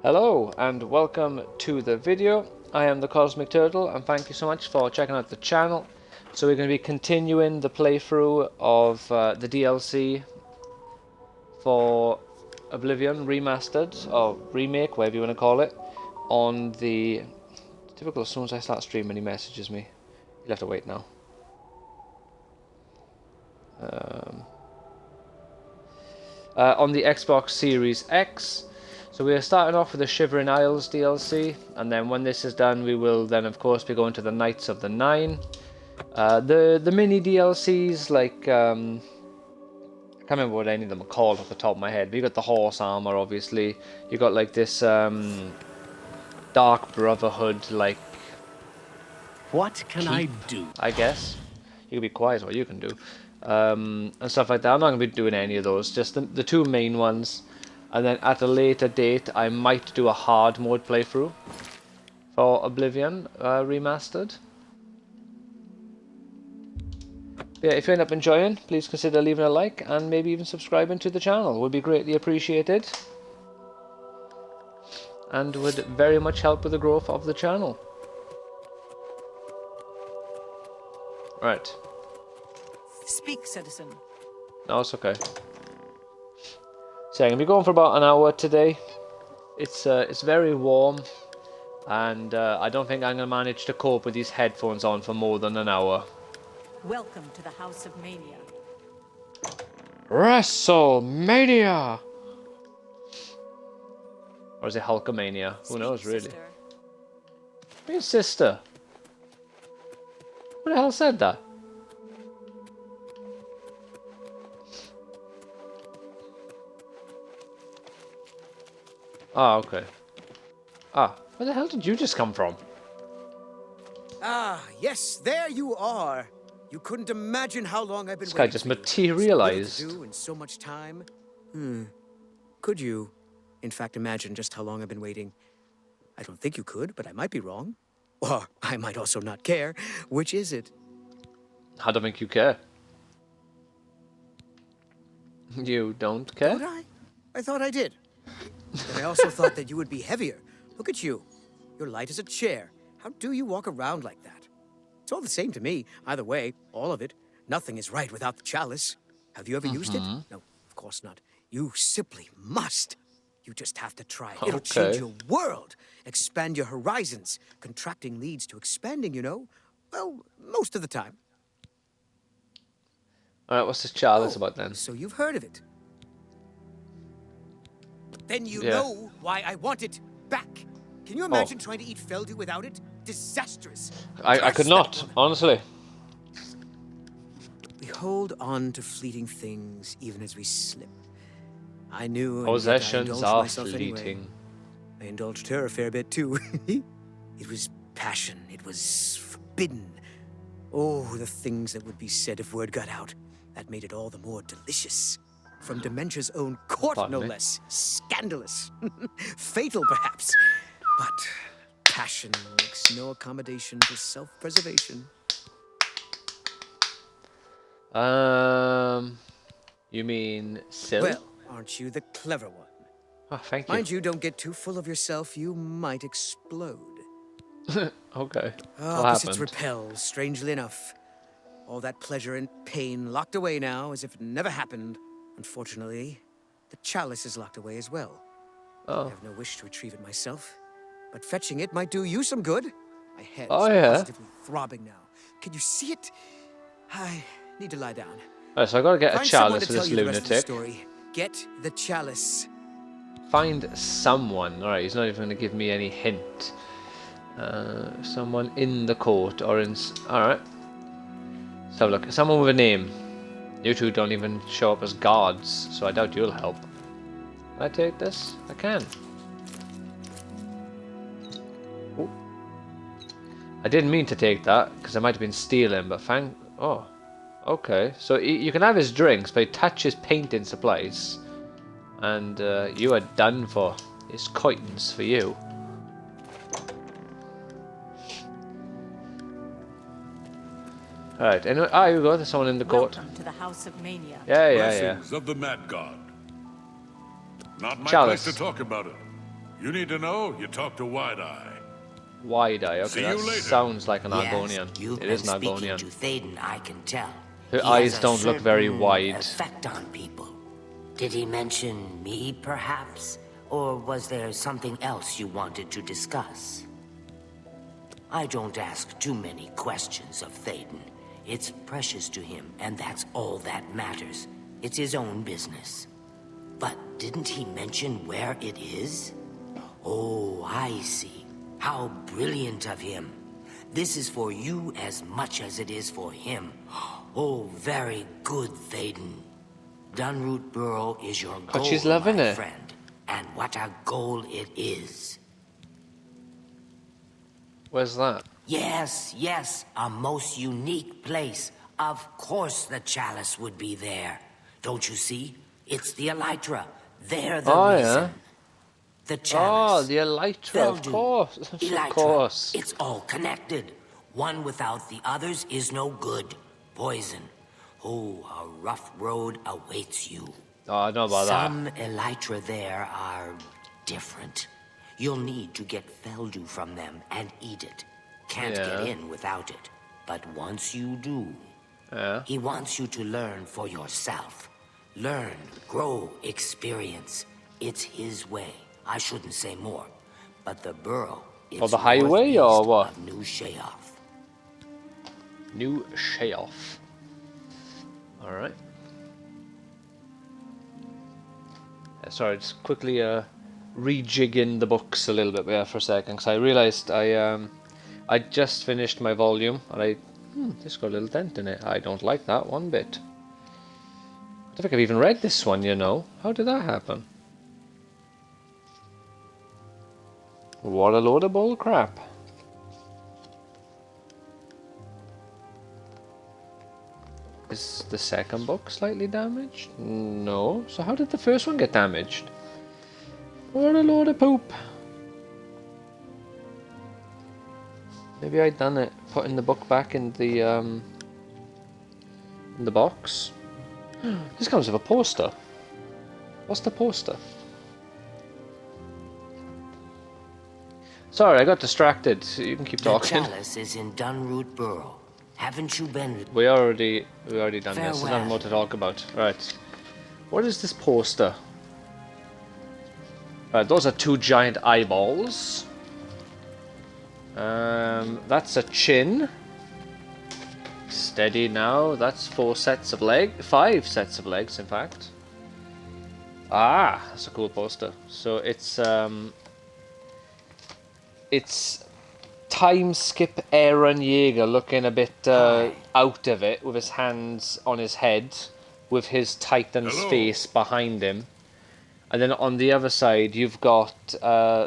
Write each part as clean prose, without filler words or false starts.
Hello and welcome to the video. I am the Cosmic Turtle and thank you so much for checking out the channel. So we're going to be continuing the playthrough of the DLC for Oblivion Remastered, or Remake, whatever you want to call it, on the... Typical, as soon as I start streaming he messages me. You'll have to wait now. On the Xbox Series X. So we are starting off with the Shivering Isles DLC, and then when this is done we will then of course be going to the Knights of the Nine. The mini DLCs, like I can't remember what any of them are called off the top of my head, but you got the horse armor, obviously. You got like this Dark Brotherhood, like... What can I do? I guess. You can be quiet, what you can do. And stuff like that. I'm not going to be doing any of those, just the two main ones. And then at a later date, I might do a hard mode playthrough for Oblivion Remastered. Yeah, if you end up enjoying, please consider leaving a like and maybe even subscribing to the channel. Would be greatly appreciated. And would very much help with the growth of the channel. Right. Speak, citizen. No, it's okay. So I'm gonna be going for about an hour today. It's very warm, and I don't think I'm gonna manage to cope with these headphones on for more than an hour. Welcome to the House of Mania. WrestleMania! Or is it Hulkamania? Who knows, really? Sister. Your sister. Who the hell said that? Ah, okay. Ah, where the hell did you just come from? Ah, yes, there you are. You couldn't imagine how long I've been This guy waiting just for you. materialized. So little to do in so much time. Could you, in fact, imagine just how long I've been waiting? I don't think you could, but I might be wrong. Or I might also not care. Which is it? I don't think you care. You don't care? Don't I? I thought I did. But I also thought that you would be heavier. Look at you. You're light as a chair. How do you walk around like that? It's all the same to me. Either way, all of it. Nothing is right without the chalice. Have you ever used it? No, of course not. You simply must. You just have to try it. It'll change your world. Expand your horizons. Contracting leads to expanding, you know. Well, most of the time. Alright, what's this chalice about then? So you've heard of it. Then you Yeah. know why I want it back. Can you imagine trying to eat Feldu without it? Disastrous. I could not, honestly. We hold on to fleeting things even as we slip. I knew, and yet I Possessions indulged are myself anyway. fleeting. I indulged her a fair bit too. It was passion. It was forbidden. Oh, the things that would be said if word got out. That made it all the more delicious. From Dementia's own court, Pardon no me? less. Scandalous. Fatal, perhaps. But passion makes no accommodation for self-preservation. You mean Sil? Well, aren't you the clever one? Oh, thank you. Mind you, don't get too full of yourself. You might explode. Okay. Opposites happened? repel, strangely enough. All that pleasure and pain locked away now as if it never happened. Unfortunately, the chalice is locked away as well. I Oh. have no wish to retrieve it myself, but fetching it might do you some good. My head Oh, is yeah? positively throbbing now. Can you see it? I need to lie down. Alright, so I gotta get a Find someone chalice to for tell this you the rest of the lunatic. story. Get the chalice. Find someone. Alright, he's not even gonna give me any hint. Someone in the court or in... Alright. Let's have a look. Someone with a name. You two don't even show up as guards, so I doubt you'll help. Can I take this? I can. Ooh. I didn't mean to take that, because I might have been stealing, but thank... Oh. Okay. So you can have his drinks, but he touches painting supplies. And you are done for. It's coins for you. Alright, anyway, here we go, there's someone in the court. Welcome to the House of Mania. Yeah. Blessings of the Mad God. Not my Chalice. place to talk about it. You need to know, you talk to Wide Eye. Wide Eye. Okay, See that you later. sounds like an Yes, Argonian. you've It been is an speaking Argonian. to Thaden, I can tell. Her He eyes has a don't look very certain wide. effect on people. Did he mention me, perhaps? Or was there something else you wanted to discuss? I don't ask too many questions of Thaden. It's precious to him, and that's all that matters. It's his own business. But didn't he mention where it is? Oh, I see. How brilliant of him. This is for you as much as it is for him. Oh, very good, Thaden. Dunroot Burrow is your goal, But she's loving my it. friend. And what a goal it is. Where's that? Yes, yes, a most unique place. Of course the chalice would be there. Don't you see? It's the Elytra. They're the Oh, reason. yeah. The Oh, chalice. the Elytra, of Feldu, course. Elytra. Of course. It's all connected. One without the others is no good. Poison. Oh, a rough road awaits you. Oh, I know about Some Elytra there are different. You'll need to get Feldu from them and eat it. Can't Yeah. get in without it. But once you do, that. Yeah. he wants you to learn for yourself. Learn, grow, experience. It's his way. I shouldn't say more. But the burrow is Or the highway, or what? of New Sheoth. New Sheoth. Alright. Sorry, just quickly rejigging the books a little bit there for a second, because I realised I just finished my volume, and this got a little dent in it. I don't like that one bit. I don't think I've even read this one, you know. How did that happen? What a load of bull crap. Is the second book slightly damaged? No. So how did the first one get damaged? What a load of poop. Maybe I'd done it, putting the book back in the box. This comes with a poster. What's the poster? Sorry, I got distracted. You can keep The talking. chalice is in Dunroot Burrow. Haven't you been? We already done this. There's nothing Farewell. more to talk about. Right. What is this poster? Those are two giant eyeballs. That's a chin. Steady now. That's 5 sets of legs, in fact. Ah, that's a cool poster. So it's time skip Aaron Yeager looking a bit out of it, with his hands on his head, with his Titan's Hello. face behind him. And then on the other side, you've got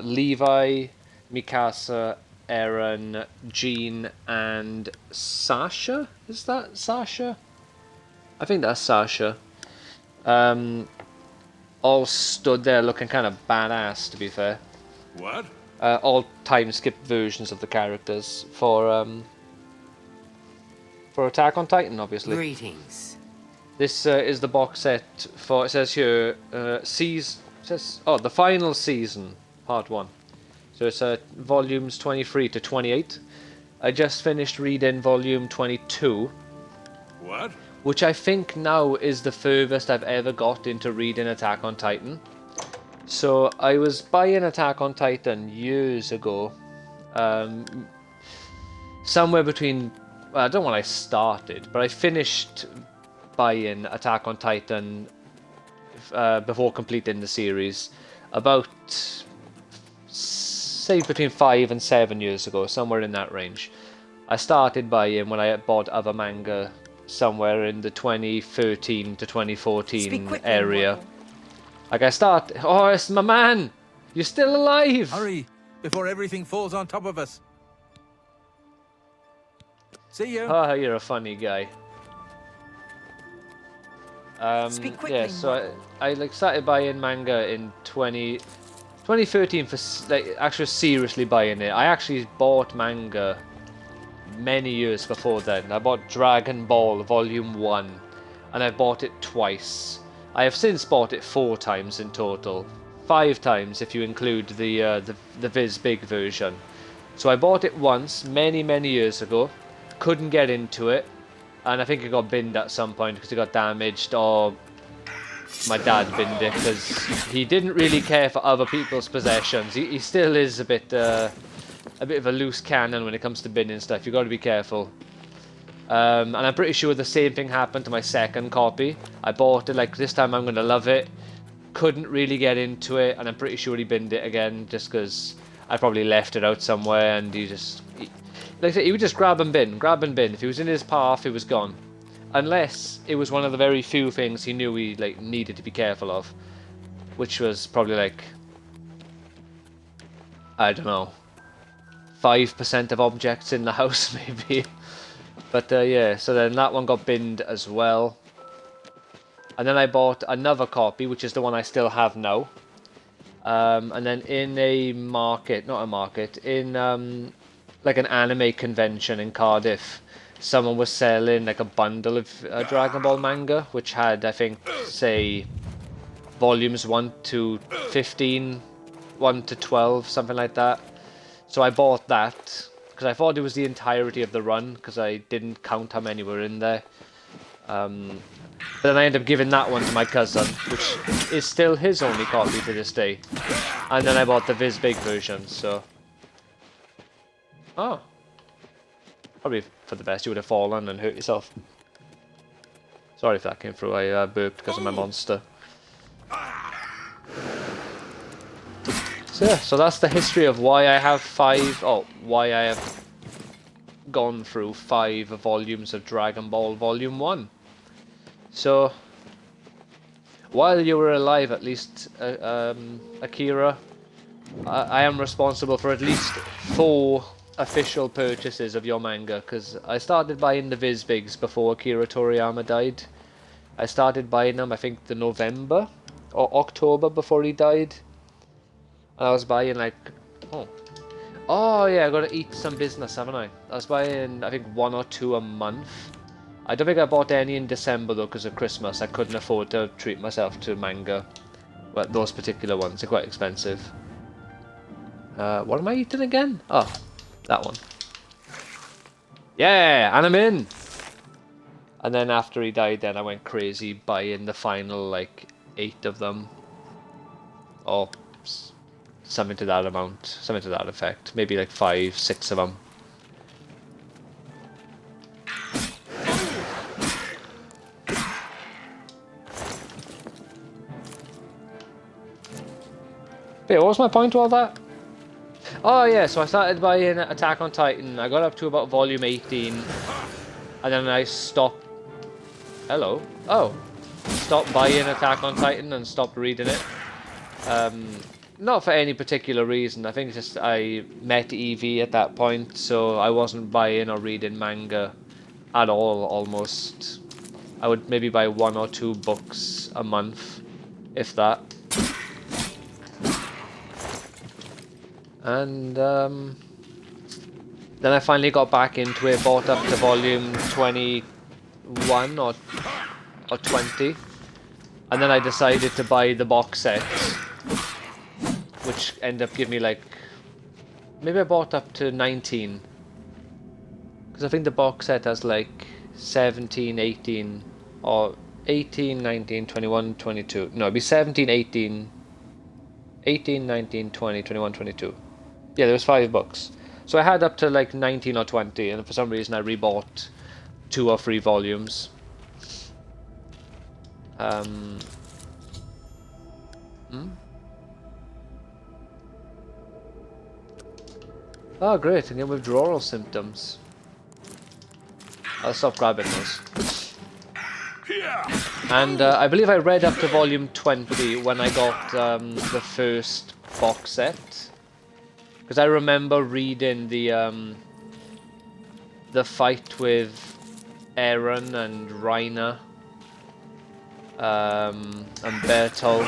Levi, Mikasa, Aaron, Jean, and Sasha? Is that Sasha? I think that's Sasha. All stood there looking kind of badass, to be fair. What? All time skip versions of the characters for Attack on Titan, obviously. Greetings. This is the box set for, it says here, the final season, part 1. So it's volumes 23 to 28. I just finished reading volume 22, What? which I think now is the furthest I've ever got into reading Attack on Titan. So I was buying Attack on Titan years ago, somewhere between, well, I don't know when I started, but I finished buying Attack on Titan before completing the series about, say, between 5 and 7 years ago, somewhere in that range. I started buying when I bought other manga somewhere in the 2013 to 2014 Speak quickly, area. mortal. Like oh, it's my man! You're still alive! Hurry, before everything falls on top of us. See you. Oh, you're a funny guy. Speak quickly, yeah, so mortal. I like started buying manga in 2013 for like actually seriously buying it. I actually bought manga many years before then. I bought Dragon Ball Volume 1, and I bought it twice. I have since bought it 4 times in total. 5 times if you include the Viz Big version. So I bought it once, many years ago, couldn't get into it, and I think it got binned at some point because it got damaged, or my dad binned it because he didn't really care for other people's possessions. He still is a bit of a loose cannon when it comes to binning stuff. You got to be careful. And I'm pretty sure the same thing happened to my second copy. I bought it like, this time I'm gonna love it. Couldn't really get into it, and I'm pretty sure he binned it again just because I probably left it out somewhere, and like I said, he would just grab and bin. If he was in his path, he was gone. Unless it was one of the very few things he knew he like needed to be careful of, which was probably like, I don't know, 5% of objects in the house maybe. But yeah, so then that one got binned as well. And then I bought another copy, which is the one I still have now. And then in a market, not a market, in like an anime convention in Cardiff, someone was selling like a bundle of Dragon Ball manga, which had, I think, say, volumes 1 to 15, 1 to 12, something like that. So I bought that, because I thought it was the entirety of the run, because I didn't count how many were in there. But then I ended up giving that one to my cousin, which is still his only copy to this day. And then I bought the Viz Big version, so... Oh. Probably for the best. You would have fallen and hurt yourself. Sorry if that came through. I burped because of my monster. So yeah, so that's the history of why I have why I have gone through 5 volumes of Dragon Ball Volume 1. So, while you were alive, at least, Akira, I am responsible for at least 4 official purchases of your manga, because I started buying the Viz Bigs before Akira Toriyama died. I started buying them, I think, the November or October before he died. And I was buying like, oh yeah, I gotta eat some business, haven't I? I was buying, I think, 1 or 2 a month. I don't think I bought any in December though, because of Christmas. I couldn't afford to treat myself to manga. But those particular ones are quite expensive. What am I eating again? Oh, that one. Yeah, and I'm in! And then after he died, then I went crazy buying the final, like, 8 of them. Or something to that amount. Something to that effect. Maybe like 5, 6 of them. Wait, what was my point to all that? Oh yeah, so I started buying Attack on Titan. I got up to about volume 18. And then I stopped... Hello? Oh. Stopped buying Attack on Titan and stopped reading it. Not for any particular reason. I think it's just I met Evie at that point, so I wasn't buying or reading manga at all, almost. I would maybe buy 1 or 2 books a month, if that. And then I finally got back into it, bought up to volume 21 or 20, and then I decided to buy the box set, which ended up giving me like, maybe I bought up to 19, because I think the box set has like 17, 18, or 18, 19, 21, 22, no, it'd be 17, 18, 18, 19, 20, 21, 22. Yeah, there was 5 books. So I had up to like 19 or 20, and for some reason I rebought 2 or 3 volumes. Oh great, I get withdrawal symptoms. I'll stop grabbing those. And I believe I read up to volume 20 when I got the first box set. Because I remember reading the fight with Eren and Reiner and Bertolt,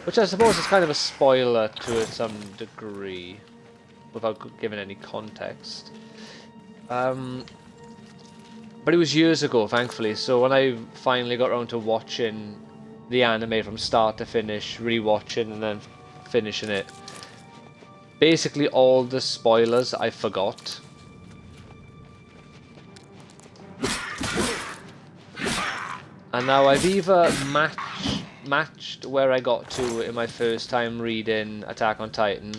which I suppose is kind of a spoiler to some degree, without giving any context. But it was years ago, thankfully, so when I finally got around to watching the anime from start to finish, rewatching and then finishing it. Basically all the spoilers I forgot. And now I've either matched where I got to in my first time reading Attack on Titan,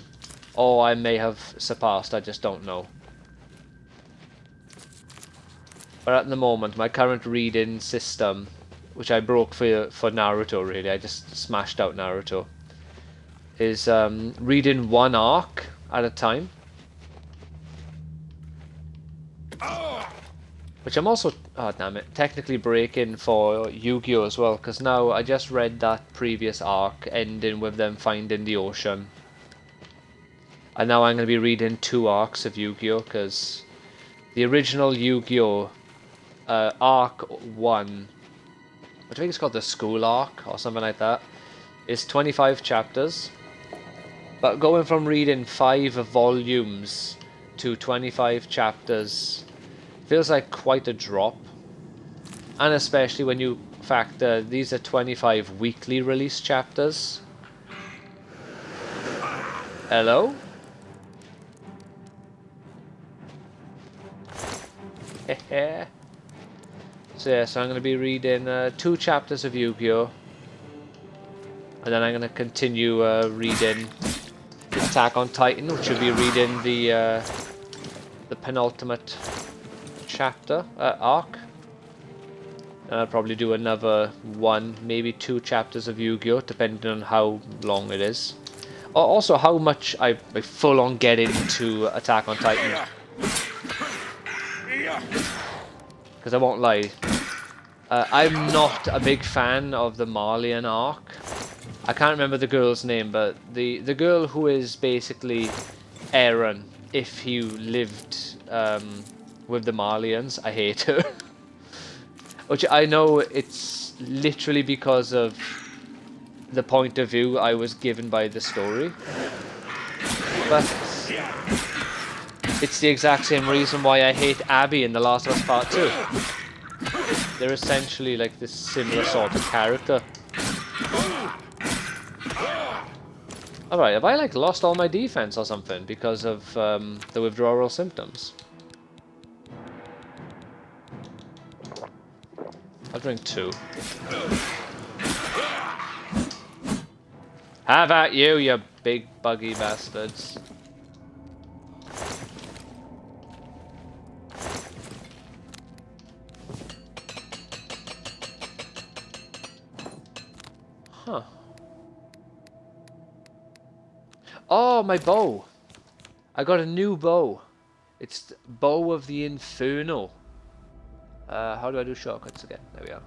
or I may have surpassed, I just don't know. But at the moment, my current reading system, which I broke for Naruto really, I just smashed out Naruto, is reading one arc at a time. Which I'm also, oh damn it, technically breaking for Yu-Gi-Oh as well, because now I just read that previous arc ending with them finding the ocean. And now I'm going to be reading 2 arcs of Yu-Gi-Oh, because the original Yu-Gi-Oh arc 1, I think it's called the school arc or something like that, is 25 chapters. But going from reading 5 volumes to 25 chapters feels like quite a drop, and especially when you factor these are 25 weekly release chapters. Hello? So yeah, so I'm going to be reading 2 chapters of Yu-Gi-Oh! And then I'm going to continue reading Attack on Titan, which will be reading the penultimate chapter, arc. And I'll probably do another 1, maybe 2 chapters of Yu-Gi-Oh! Depending on how long it is. Also, how much I full on get into Attack on Titan. Because I won't lie, I'm not a big fan of the Marleyan arc. I can't remember the girl's name, but the girl who is basically Eren, if he lived with the Marleyans, I hate her. Which I know it's literally because of the point of view I was given by the story. But it's the exact same reason why I hate Abby in The Last of Us Part 2. They're essentially like this similar sort of character. Alright, have I like lost all my defense or something because of the withdrawal symptoms? I'll drink 2. Have at you, you big buggy bastards. Huh. Oh, my bow. I got a new bow. It's Bow of the Inferno. How do I do shortcuts again? There we are.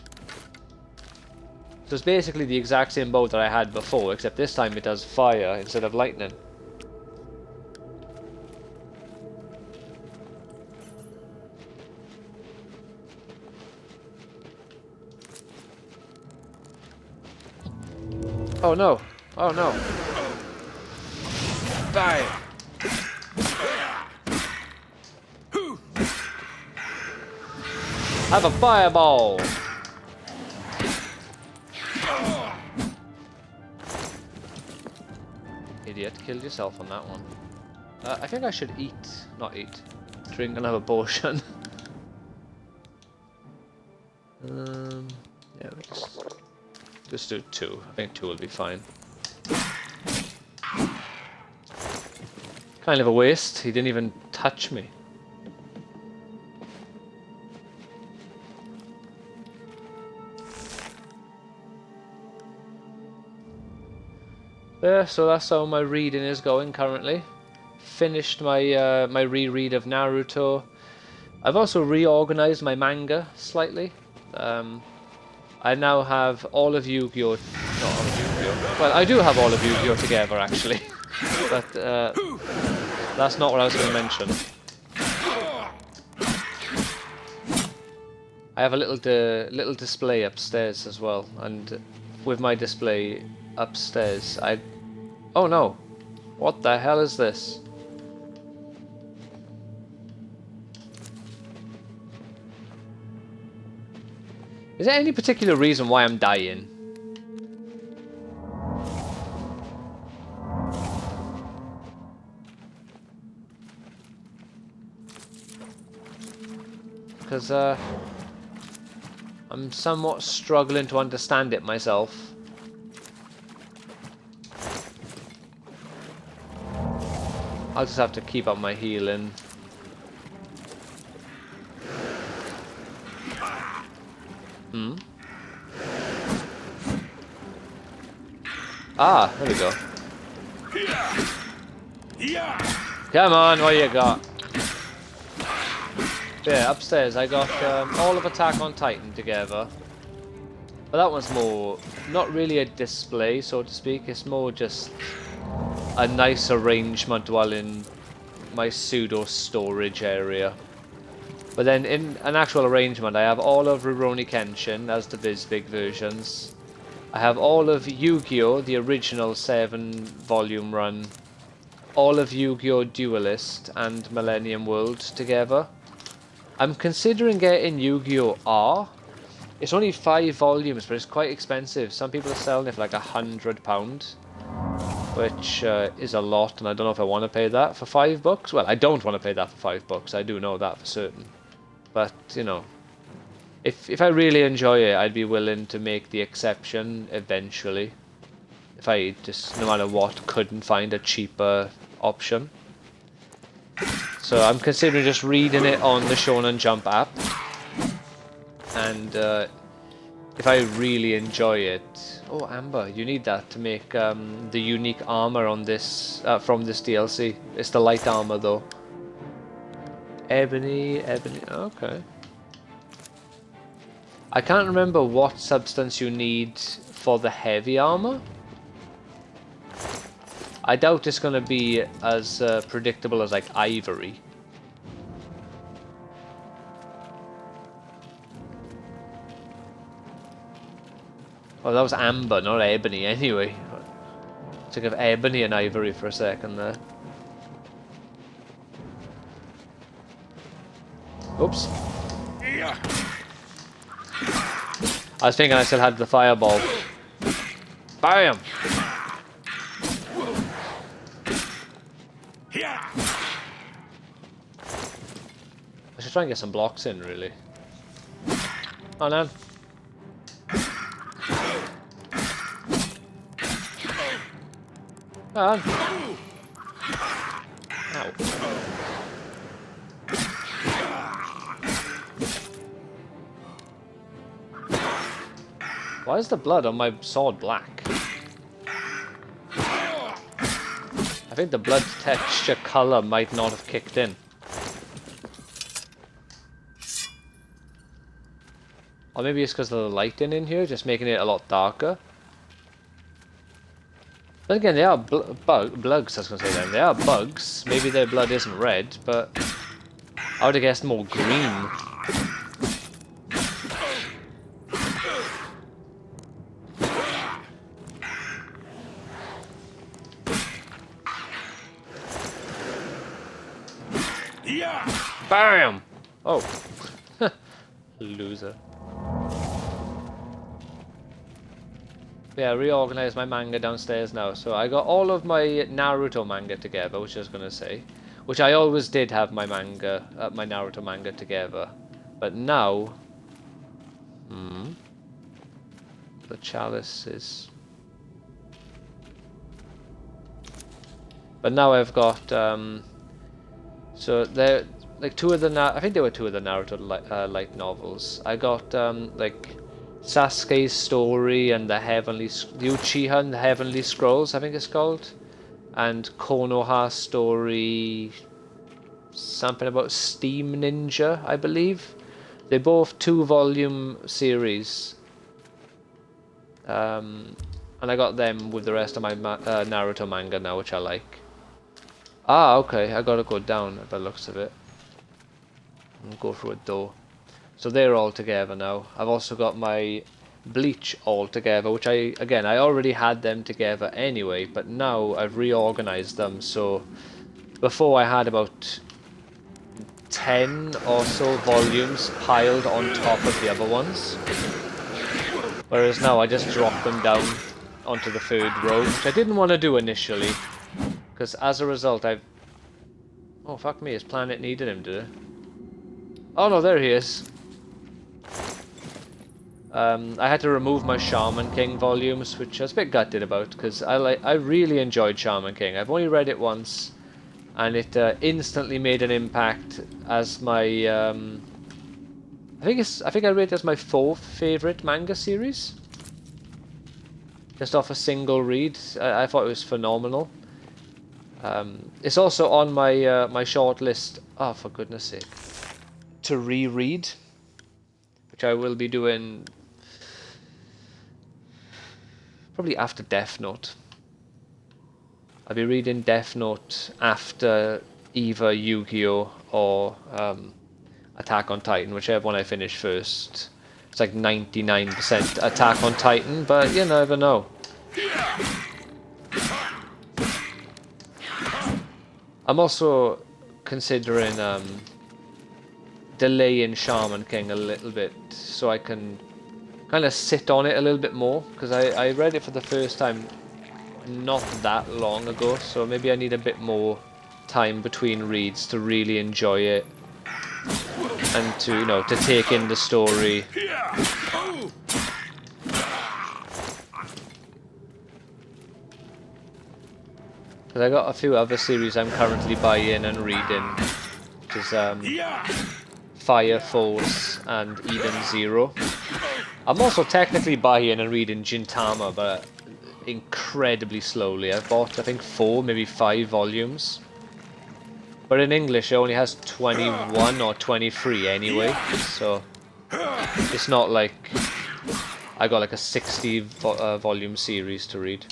So it's basically the exact same bow that I had before, except this time it does fire instead of lightning. Oh no! Oh no! Die! Have a fireball! Idiot, killed yourself on that one. I think I should eat, not eat. Drink another potion. Yeah, we'll just do 2. I think 2 will be fine. Kind of a waste. He didn't even touch me. Yeah, so that's how my reading is going currently. Finished my my reread of Naruto. I've also reorganized my manga slightly. I now have all of Yu-Gi-Oh! Not all of Yu-Gi-Oh! Well, I do have all of Yu-Gi-Oh! Together actually, but that's not what I was going to mention. I have a little display upstairs as well, and with my display upstairs, oh no! What the hell is this? Is there any particular reason why I'm dying? because I'm somewhat struggling to understand it myself. I'll just have to keep up my healing. Ah, there we go. Come on, what you got? Yeah, upstairs I got all of Attack on Titan together. But that one's more, not really a display, so to speak. It's more just a nice arrangement while in my pseudo storage area. But then in an actual arrangement, I have all of Rurouni Kenshin as the Visbig versions. I have all of Yu-Gi-Oh! The original 7-volume run. All of Yu-Gi-Oh! Duelist and Millennium World together. I'm considering getting Yu-Gi-Oh! R. It's only 5 volumes, but it's quite expensive. Some people are selling it for like £100. Which is a lot, and I don't know if I want to pay that for $5. Well, I don't want to pay that for $5. I do know that for certain. But, you know, if I really enjoy it, I'd be willing to make the exception eventually. If I just, no matter what, couldn't find a cheaper option. So I'm considering just reading it on the Shonen Jump app. And if I really enjoy it... Oh, Amber, you need that to make the unique armor on this from this DLC. It's the light armor though. Ebony, okay. I can't remember what substance you need for the heavy armor. I doubt it's going to be as predictable as like ivory. Oh, that was amber, not ebony anyway. Think of ebony and ivory for a second there. Oops. I was thinking I still had the fireball. Bam! I should try and get some blocks in, really. Oh no. Oh. Ow. Why is the blood on my sword black? I think the blood texture color might not have kicked in. Or maybe it's because of the lighting in here, just making it a lot darker. Then again, they are bugs, I was going to say then. They are bugs. Maybe their blood isn't red, but I would have guessed more green. Bam! Oh. Loser. Yeah, reorganized my manga downstairs now. So I got all of my Naruto manga together, which I was going to say. Which I always did have my manga, my Naruto manga together. But now... the chalice is... But now I've got... so they're... Like two of the... I think they were two of the Naruto light novels. I got, like... Sasuke's story and the Uchiha and the Heavenly Scrolls, I think it's called. And Konoha's story, something about Steam Ninja, I believe. They're both 2-volume series. And I got them with the rest of my Naruto manga now, which I like. Ah, okay, I gotta go down by the looks of it. And go through a door. So they're all together now. I've also got my Bleach all together, which I already had them together anyway, but now I've reorganized them. So before I had about 10 or so volumes piled on top of the other ones. Whereas now I just drop them down onto the 3rd row, which I didn't want to do initially. Because as a result Oh fuck me, his planet needed him, did it? Oh no, there he is. I had to remove my Shaman King volumes, which I was a bit gutted about, because I really enjoyed Shaman King. I've only read it once, and it instantly made an impact as my I think I rate it as my 4th favorite manga series. Just off a single read, I thought it was phenomenal. It's also on my my short list. Oh, for goodness sake! To reread, which I will be doing probably after Death Note. I'll be reading Death Note after either Yu-Gi-Oh! Or Attack on Titan, whichever one I finish first. It's like 99% Attack on Titan, but you never know. I'm also considering delaying Shaman King a little bit so I can kind of sit on it a little bit more, because I read it for the first time not that long ago, so maybe I need a bit more time between reads to really enjoy it and to, you know, to take in the story. Because I got a few other series I'm currently buying and reading, which is Fire Force and Eden Zero. I'm also technically buying and reading Gintama, but incredibly slowly. I've bought, I think, 4, maybe 5 volumes. But in English it only has 21 or 23 anyway, so it's not like I got like a 60 volume series to read.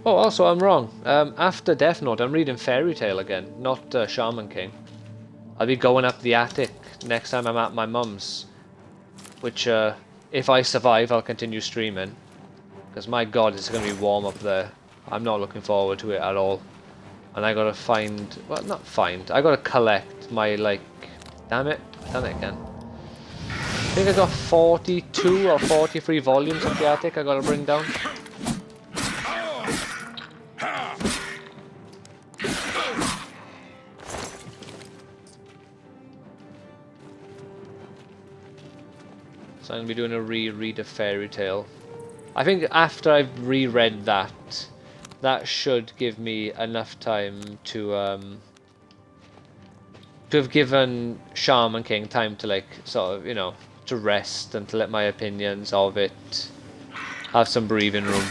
Oh, also I'm wrong. After Death Note I'm reading Fairy Tail again, not Shaman King. I'll be going up the attic next time I'm at my mum's, which if I survive I'll continue streaming, because my god it's going to be warm up there. I'm not looking forward to it at all. And I gotta find, well, not find, I gotta collect my, like, damn it, done it again. I think I got 42 or 43 volumes of the attic I gotta bring down. So I'm gonna be doing a reread of Fairy Tail. I think after I've reread that, that should give me enough time to have given Shaman King time to, like, sort of, you know, to rest and to let my opinions of it have some breathing room.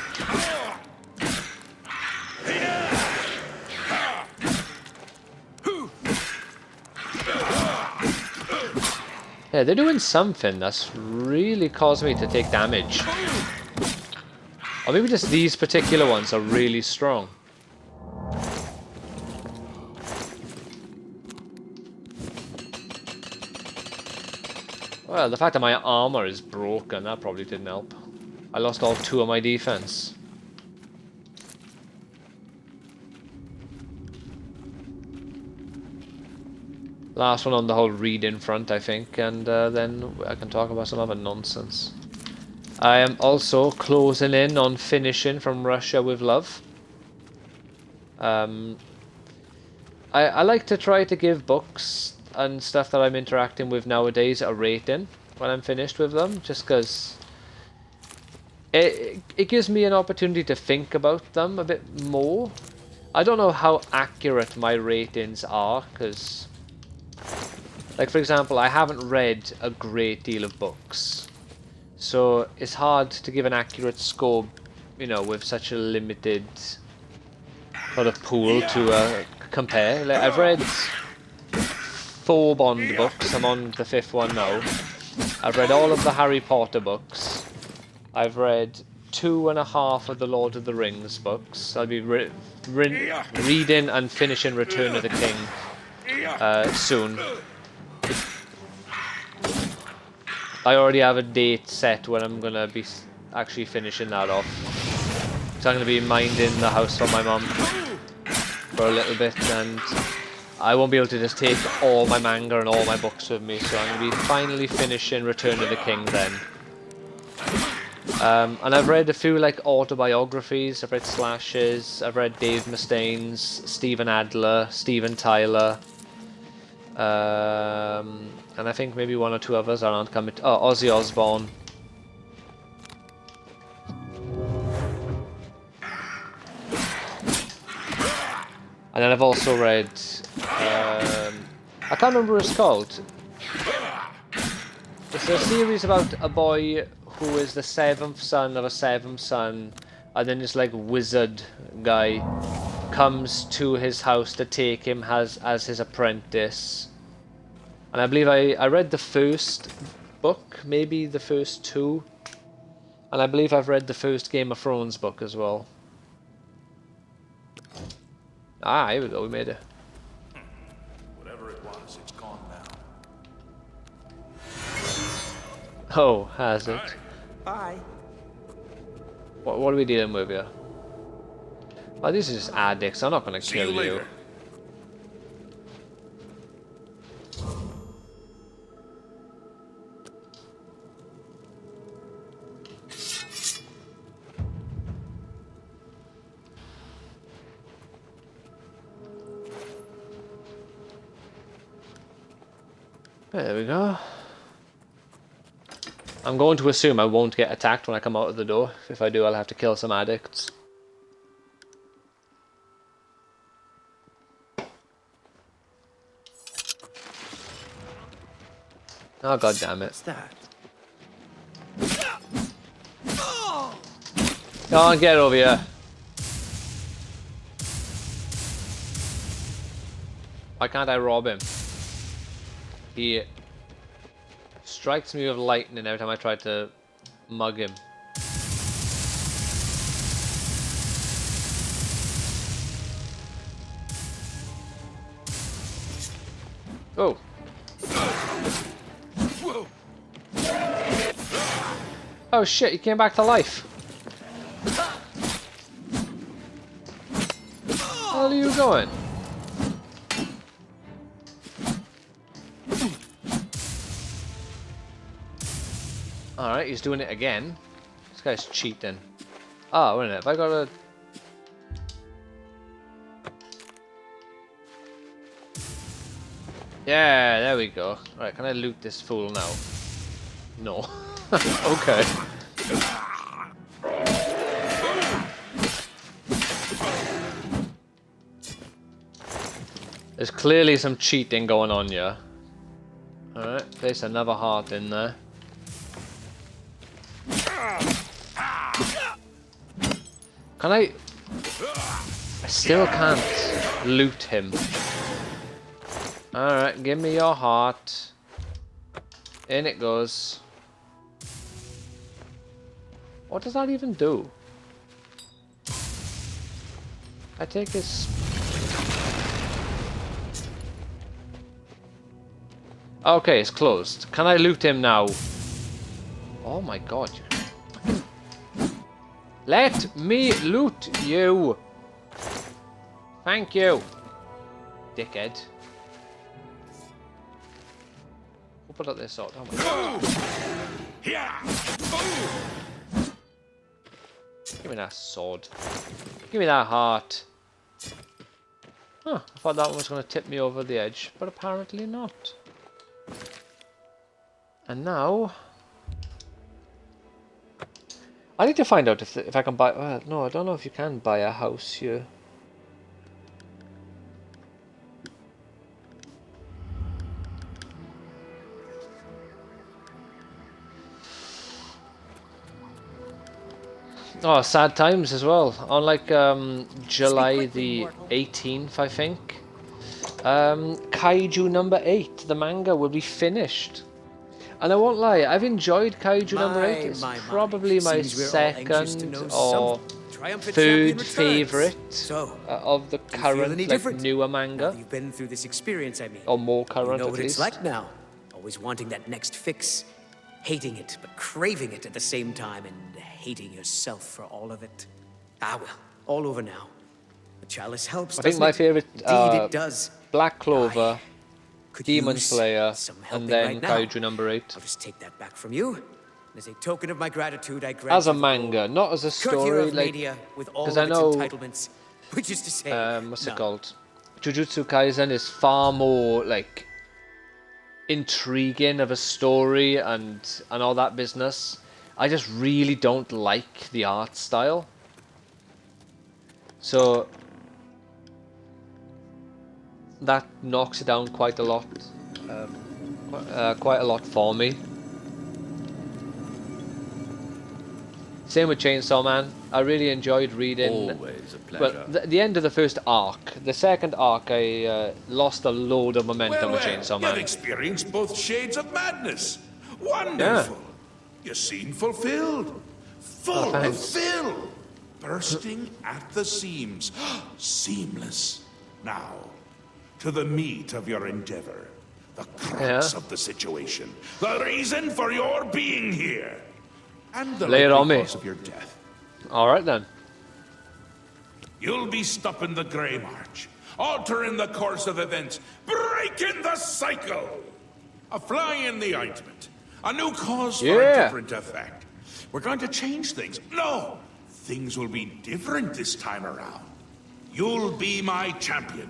Yeah, they're doing something that's really caused me to take damage. Or maybe just these particular ones are really strong. Well, the fact that my armor is broken, that probably didn't help. I lost all 2 of my defense. Last one on the whole reading front, I think, and then I can talk about some other nonsense. I am also closing in on finishing From Russia with Love. I like to try to give books and stuff that I'm interacting with nowadays a rating when I'm finished with them, just because it gives me an opportunity to think about them a bit more. I don't know how accurate my ratings are, because, like, for example, I haven't read a great deal of books. So it's hard to give an accurate score, you know, with such a limited sort of pool to compare. Like, I've read 4 Bond books, I'm on the 5th one now. I've read all of the Harry Potter books. I've read 2.5 of the Lord of the Rings books. I'll be reading and finishing Return of the King soon. I already have a date set when I'm going to be actually finishing that off. So I'm going to be minding the house for my mum for a little bit, and I won't be able to just take all my manga and all my books with me, so I'm going to be finally finishing Return of the King then. And I've read a few like autobiographies. I've read Slashes. I've read Dave Mustaine's, Stephen Adler, Steven Tyler, and I think maybe one or two others aren't coming. Oh, Ozzy Osbourne. And then I've also read. I can't remember what it's called. It's a series about a boy who is the seventh son of a seventh son, and then this like wizard guy comes to his house to take him as his apprentice. And I believe I read the first book, maybe the first two, and I believe I've read the first Game of Thrones book as well. Ah, here we go, we made it. Whatever it was, it's gone now. Oh, has it? Bye. What are we dealing with here? Oh, these are just addicts. I'm not gonna See kill you later. There we go. I'm going to assume I won't get attacked when I come out of the door. If I do, I'll have to kill some addicts. Oh, god damn it. What's that? Go on, get over here. Why can't I rob him? He strikes me with lightning every time I try to mug him. Oh. Oh shit, he came back to life. Where the hell are you going? Alright, he's doing it again. This guy's cheating. Oh, wait a minute, have I got a... Yeah, there we go. Alright, can I loot this fool now? No. Okay. There's clearly some cheating going on here. Alright, place another heart in there. Can I still can't loot him. Alright, give me your heart. In it goes. What does that even do? I take his... Okay, it's closed. Can I loot him now? Oh my god. Let me loot you! Thank you! Dickhead. We'll put up this sword. Oh my god. Give me that sword. Give me that heart. Huh, I thought that one was going to tip me over the edge, but apparently not. And now... I need to find out if I can buy... Well, no, I don't know if you can buy a house here. Oh, sad times as well. On like July the 18th, I think. Kaiju number 8, the manga, will be finished. And I won't lie, I've enjoyed Kaiju number 8. It's probably my second or third favourite of the current, like, newer manga. You've been through this experience, I mean. Or more current, you know at what least. it's like now. Always wanting that next fix. Hating it, but craving it at the same time, and hating yourself for all of it. Ah well, all over now. The chalice helps, I think my favourite, Indeed it does. Black Clover, Could Demon use Slayer, some and helping then right now. Kaiju number 8. I'll just take that back from you. As a token of my gratitude, I grant As a you the manga, not as a Courtier story, of like, Media with all because of I its know, entitlements, which is to say, what's it none. called? Jujutsu Kaisen is far more, like, intriguing of a story and all that business. I just really don't like the art style. So that knocks it down quite a lot. Quite a lot for me. Same with Chainsaw Man. I really enjoyed reading. Always a Well, pleasure. the end of the first arc. The second arc, I lost a load of momentum with Chainsaw You've Man. experienced both shades of madness. Wonderful. You seem fulfilled. Full of thanks. fill. Bursting at the seams. Seamless. Now, to the meat of your endeavor. The crux of the situation. The reason for your being here. And the Lay it on likely me. cause of your death. Alright then. You'll be stopping the Grey March, altering the course of events, breaking the cycle. A fly in the ointment, a new cause for a different effect. We're going to change things. No, things will be different this time around. You'll be my champion.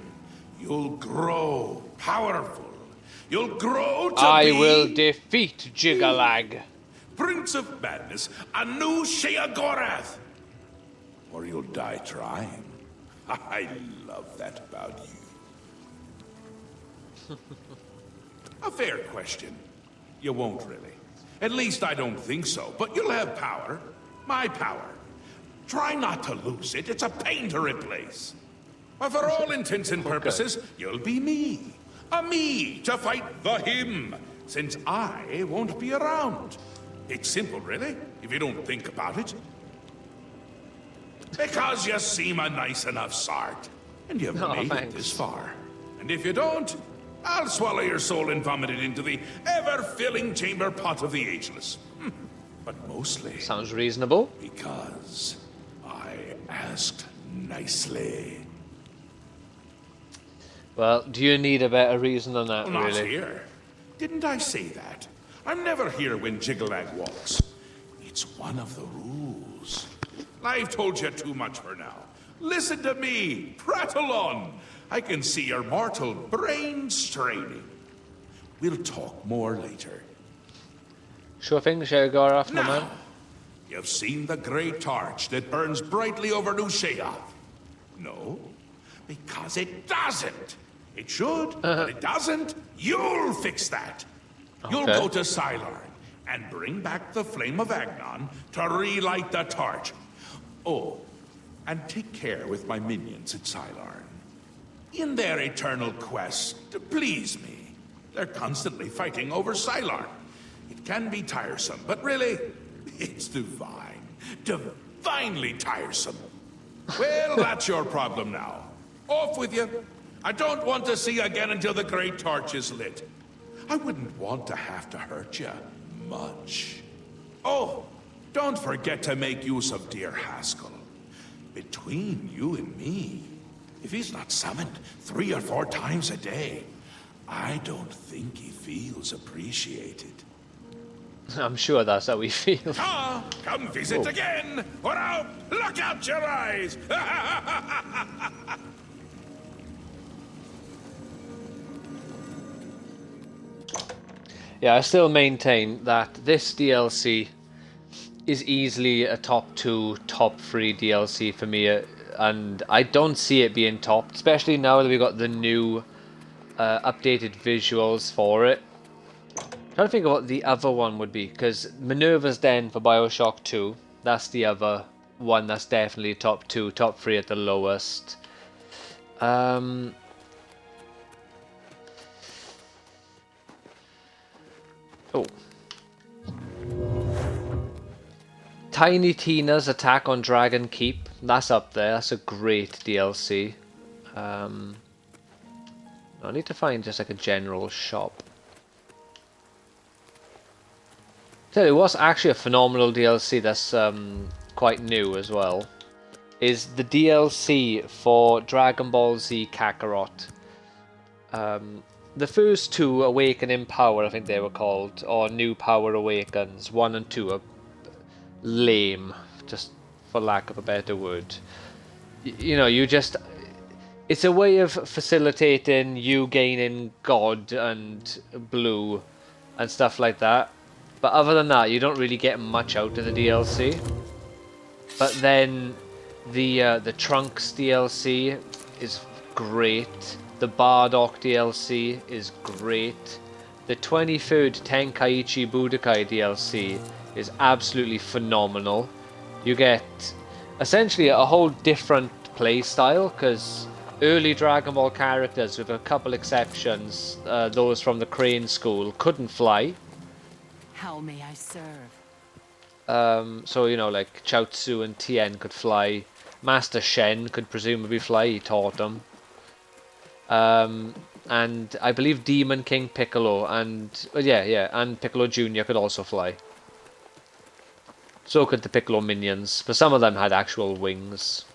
You'll grow powerful. You'll grow to I be will defeat Jigalag. Prince of Madness, a new Sheogorath. Or you'll die trying. I love that about you. A fair question. You won't really. At least I don't think so, but you'll have power. My power. Try not to lose it. It's a pain to replace. But for all intents and purposes, you'll be me. A me to fight the him, since I won't be around. It's simple, really, if you don't think about it. Because you seem a nice enough sort, and you've made it thanks. this far. And if you don't, I'll swallow your soul and vomit it into the ever-filling chamber pot of the ageless. But mostly Sounds reasonable. because I asked nicely. Well, do you need a better reason than that, Not really? here. Didn't I say that? I'm never here when Jigalag walks. It's one of the rules. I've told you too much for now. Listen to me. Prattle on. I can see your mortal brain straining. We'll talk more later. Sure thing, Sheogorath, my man. Now, you've seen the great torch that burns brightly over New Sheoth. No, because it doesn't. It should, but it doesn't. You'll fix that. You'll Okay. go to Sylarn and bring back the flame of Agnon to relight the torch. Oh, and take care with my minions at Sylarn. In their eternal quest to please me, they're constantly fighting over Sylarn. It can be tiresome, but really, it's divine. Divinely tiresome. Well, that's your problem now. Off with you. I don't want to see you again until the great torch is lit. I wouldn't want to have to hurt you much. Oh, don't forget to make use of dear Haskell. Between you and me, if he's not summoned 3 or 4 times a day, I don't think he feels appreciated. I'm sure that's how we feel. Ah, come visit again, or I'll pluck out your eyes. Yeah, I still maintain that this DLC is easily a top 2, top 3 DLC for me, and I don't see it being topped, especially now that we got the new updated visuals for it. I'm trying to think of what the other one would be, because Minerva's Den for Bioshock 2, that's the other one that's definitely top 2, top 3 at the lowest. Oh. Tiny Tina's Attack on Dragon Keep. That's up there. That's a great DLC. I need to find just like a general shop. Tell you what's actually a phenomenal DLC that's quite new as well is the DLC for Dragon Ball Z Kakarot. the first two, Awakening Power, I think they were called, or New Power Awakens, 1 and 2 are lame, just for lack of a better word. You know, you just... It's a way of facilitating you gaining God and Blue and stuff like that. But other than that, you don't really get much out of the DLC. But then the Trunks DLC is great. The Bardock DLC is great. The 23rd Tenkaichi Budokai DLC is absolutely phenomenal. You get essentially a whole different play style, because early Dragon Ball characters, with a couple exceptions, those from the Crane School, couldn't fly. How may I serve? So, you know, like Chaozu and Tien could fly. Master Shen could presumably fly, he taught them. And I believe Demon King Piccolo and... and Piccolo Jr. could also fly. So could the Piccolo minions, but some of them had actual wings.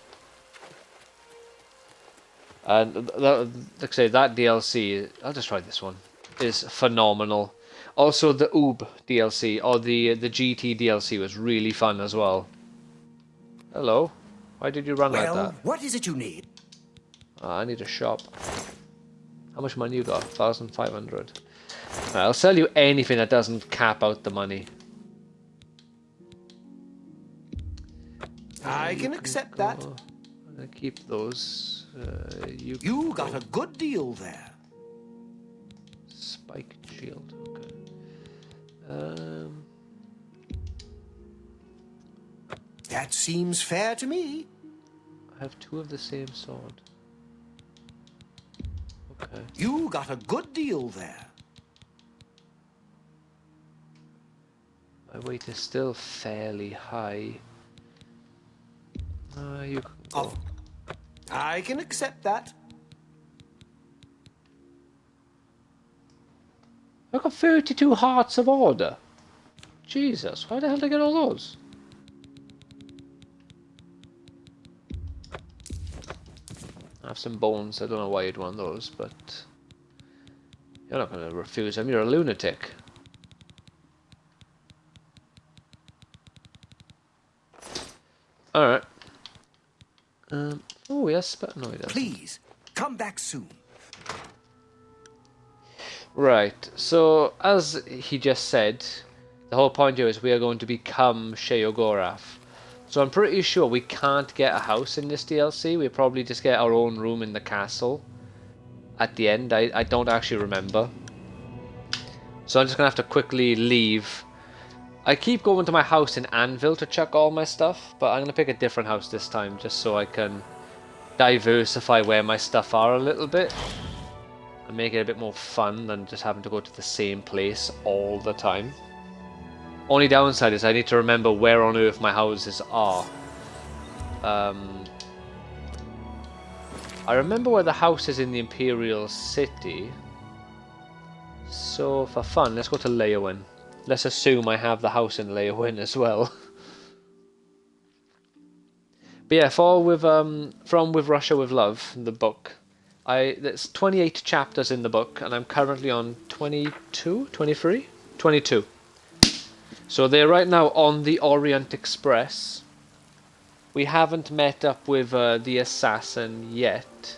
And, like I say, that DLC, I'll just try this one, is phenomenal. Also, the Oob DLC, or the GT DLC, was really fun as well. Hello. Why did you run like that? What is it you need? I need a shop. How much money you got? 1,500. I'll sell you anything that doesn't cap out the money. I can accept that. I'm gonna keep those. You got a good deal there. Spike shield. Okay. That seems fair to me. I have 2 of the same sword. Okay. You got a good deal there. My weight is still fairly high. You can go. I can accept that. I got 32 Hearts of Order. Jesus, why the hell did I get all those? I have some bones, I don't know why you'd want those, but... You're not going to refuse them, you're a lunatic. Alright. Oh, yes, but no, he doesn't. Please, come back soon. Right, so as he just said, the whole point here is we are going to become Sheogorath. So I'm pretty sure we can't get a house in this DLC, we probably just get our own room in the castle at the end. I don't actually remember. So I'm just going to have to quickly leave. I keep going to my house in Anvil to check all my stuff, but I'm going to pick a different house this time just so I can diversify where my stuff are a little bit and make it a bit more fun than just having to go to the same place all the time. Only downside is I need to remember where on earth my houses are. I remember where the house is in the Imperial City. So for fun, let's go to Leowin. Let's assume I have the house in Leowin as well. But yeah, from With Russia With Love, the book, there's 28 chapters in the book, and I'm currently on 22, 23? 22. So they're right now on the Orient Express. We haven't met up with the assassin yet.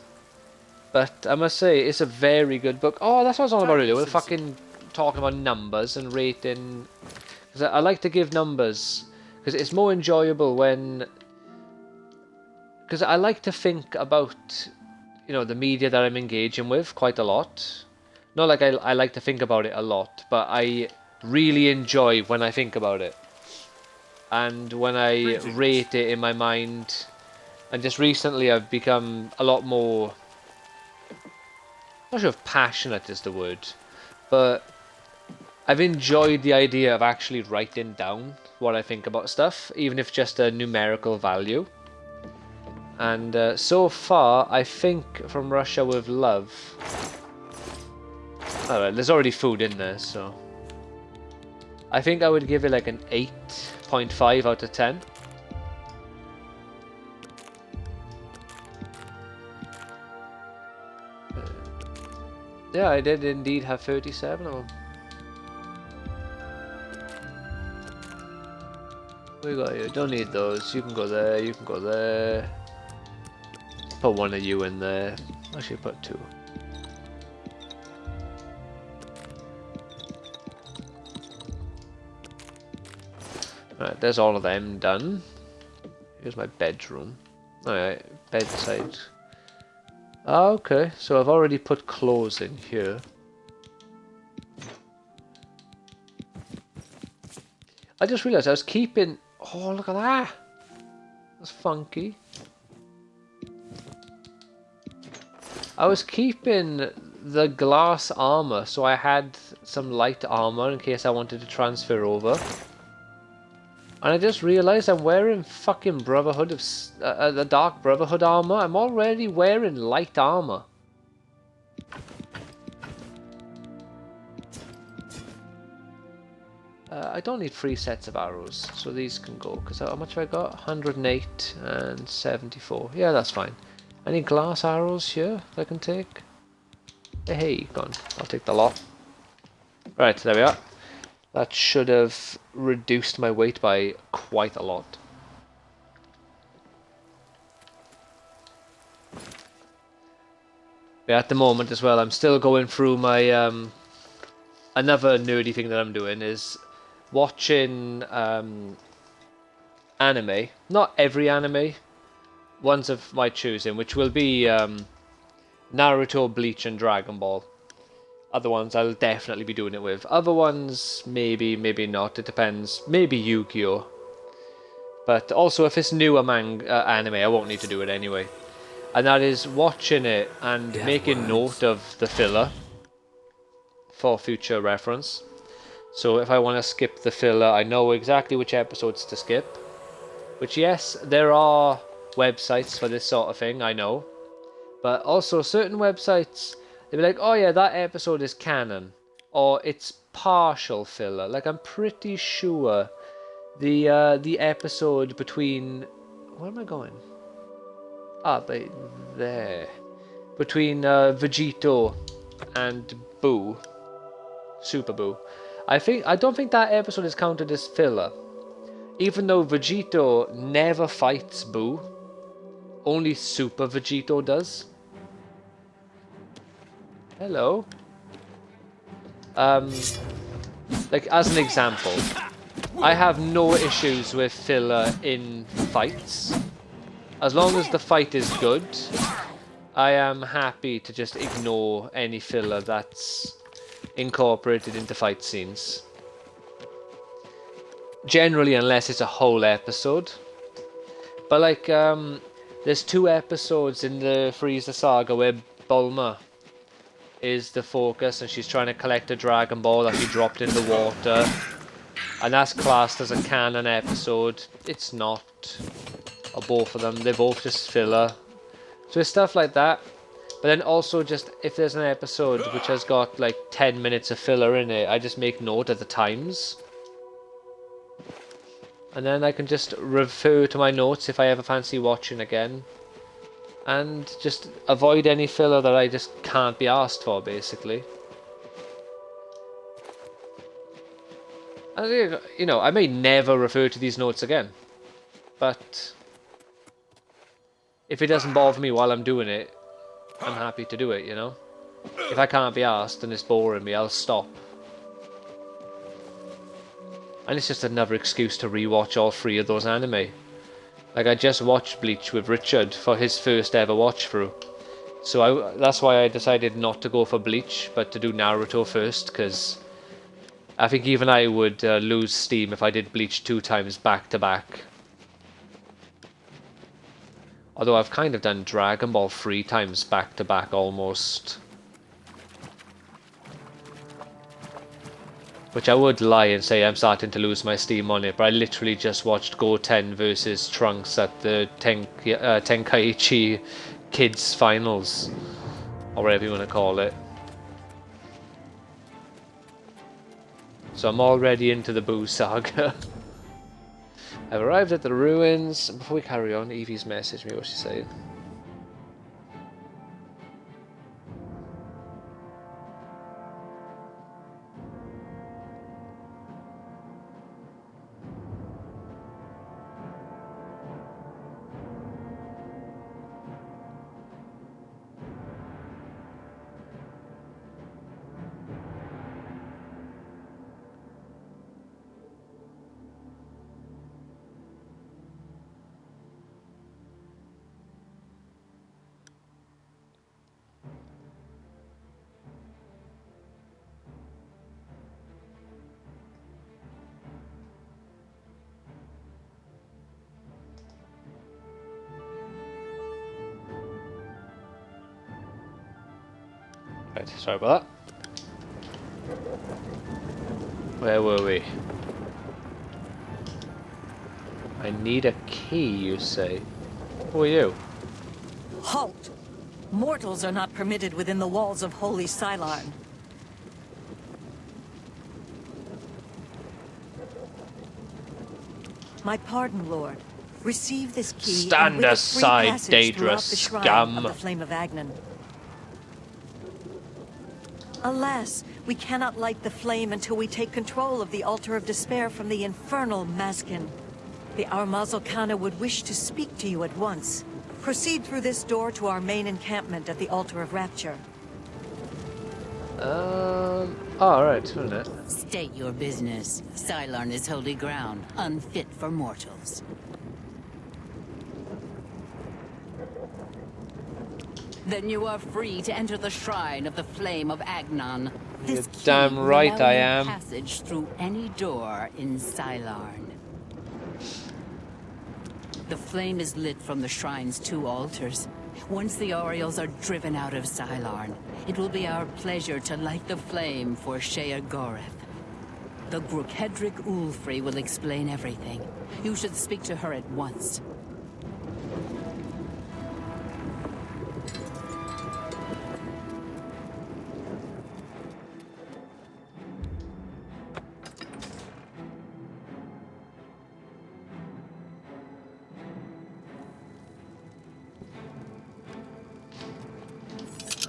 But I must say, it's a very good book. Oh, that's what I was on about earlier. We're fucking talking about numbers and rating. Because I like to give numbers. Because it's more enjoyable when... Because I like to think about, you know, the media that I'm engaging with quite a lot. Not like I like to think about it a lot, but I really enjoy when I think about it. And when I rate it in my mind. And just recently I've become a lot more... I'm not sure if passionate is the word, but I've enjoyed the idea of actually writing down what I think about stuff, even if just a numerical value. And so far, I think from Russia With Love... Alright, there's already food in there, so... I think I would give it like an 8.5 out of 10. Yeah, I did indeed have 37 of them. We got you. Don't need those. You can go there. You can go there. Put one of you in there. Actually, put two. Right, there's all of them done. Here's my bedroom. Alright, bedside. Ah, okay, so I've already put clothes in here. I just realised I was keeping... Oh, look at that! That's funky. I was keeping the glass armor, so I had some light armor in case I wanted to transfer over. And I just realised I'm wearing fucking Brotherhood of... the Dark Brotherhood armor. I'm already wearing light armor. I don't need 3 sets of arrows, so these can go. Because how much have I got? 108 and 74. Yeah, that's fine. Any glass arrows here that I can take? Hey, gone. I'll take the lot. Right, there we are. That should have reduced my weight by quite a lot. But at the moment as well, I'm still going through my... another nerdy thing that I'm doing is watching anime. Not every anime. Ones of my choosing, which will be Naruto, Bleach and Dragon Ball. Other ones I'll definitely be doing it with. Other ones, maybe, maybe not. It depends. Maybe Yu-Gi-Oh! But also, if it's newer anime, I won't need to do it anyway. And that is watching it and making note of the filler for future reference. So if I want to skip the filler, I know exactly which episodes to skip. Which, yes, there are websites for this sort of thing, I know. But also, certain websites... they'll be like, oh yeah, that episode is canon. Or it's partial filler. Like, I'm pretty sure the episode between... where am I going? Ah, there. Between Vegito and Boo. Super Boo. I don't think that episode is counted as filler. Even though Vegito never fights Boo. Only Super Vegito does. Hello. Like, as an example, I have no issues with filler in fights. As long as the fight is good, I am happy to just ignore any filler that's incorporated into fight scenes. Generally, unless it's a whole episode. But like, there's 2 episodes in the Frieza saga where Bulma is the focus and she's trying to collect a Dragon Ball that she dropped in the water. And that's classed as a canon episode. It's not. Or both of them. They're both just filler. So it's stuff like that. But then also just, if there's an episode which has got like 10 minutes of filler in it, I just make note of the times. And then I can just refer to my notes if I ever fancy watching again. And just avoid any filler that I just can't be asked for, basically. And, you know, I may never refer to these notes again. But if it doesn't bother me while I'm doing it, I'm happy to do it, you know? If I can't be asked and it's boring me, I'll stop. And it's just another excuse to rewatch all 3 of those anime. Like, I just watched Bleach with Richard for his first ever watch through. So that's why I decided not to go for Bleach, but to do Naruto first, because I think even I would lose steam if I did Bleach 2 times back to back. Although I've kind of done Dragon Ball 3 times back to back almost. Which I would lie and say I'm starting to lose my steam on it, but I literally just watched Goten versus Trunks at the Tenkaichi Kids Finals. Or whatever you want to call it. So I'm already into the Boo saga. I've arrived at the ruins. Before we carry on, Evie's messaged me. What's she saying? Right, sorry about that. Where were we? I need a key, you say? Who are you? Halt! Mortals are not permitted within the walls of Holy Cylon. My pardon, Lord. Receive this key Stand and with aside, a free passage throughout dangerous the shrine scum. of the Flame of Agnan. Alas, we cannot light the flame until we take control of the Altar of Despair from the infernal Maskin. The Armazalkana would wish to speak to you at once. Proceed through this door to our main encampment at the Altar of Rapture. Alright, isn't it? State your business. Cylon is holy ground, unfit for mortals. Then you are free to enter the shrine of the Flame of Agnan. This key damn will right allow I you am. Passage through any door in Cylon. The flame is lit from the shrine's 2 altars. Once the Orioles are driven out of Cylon, it will be our pleasure to light the flame for Shea Goreth. The Grukedric Ulfri will explain everything. You should speak to her at once.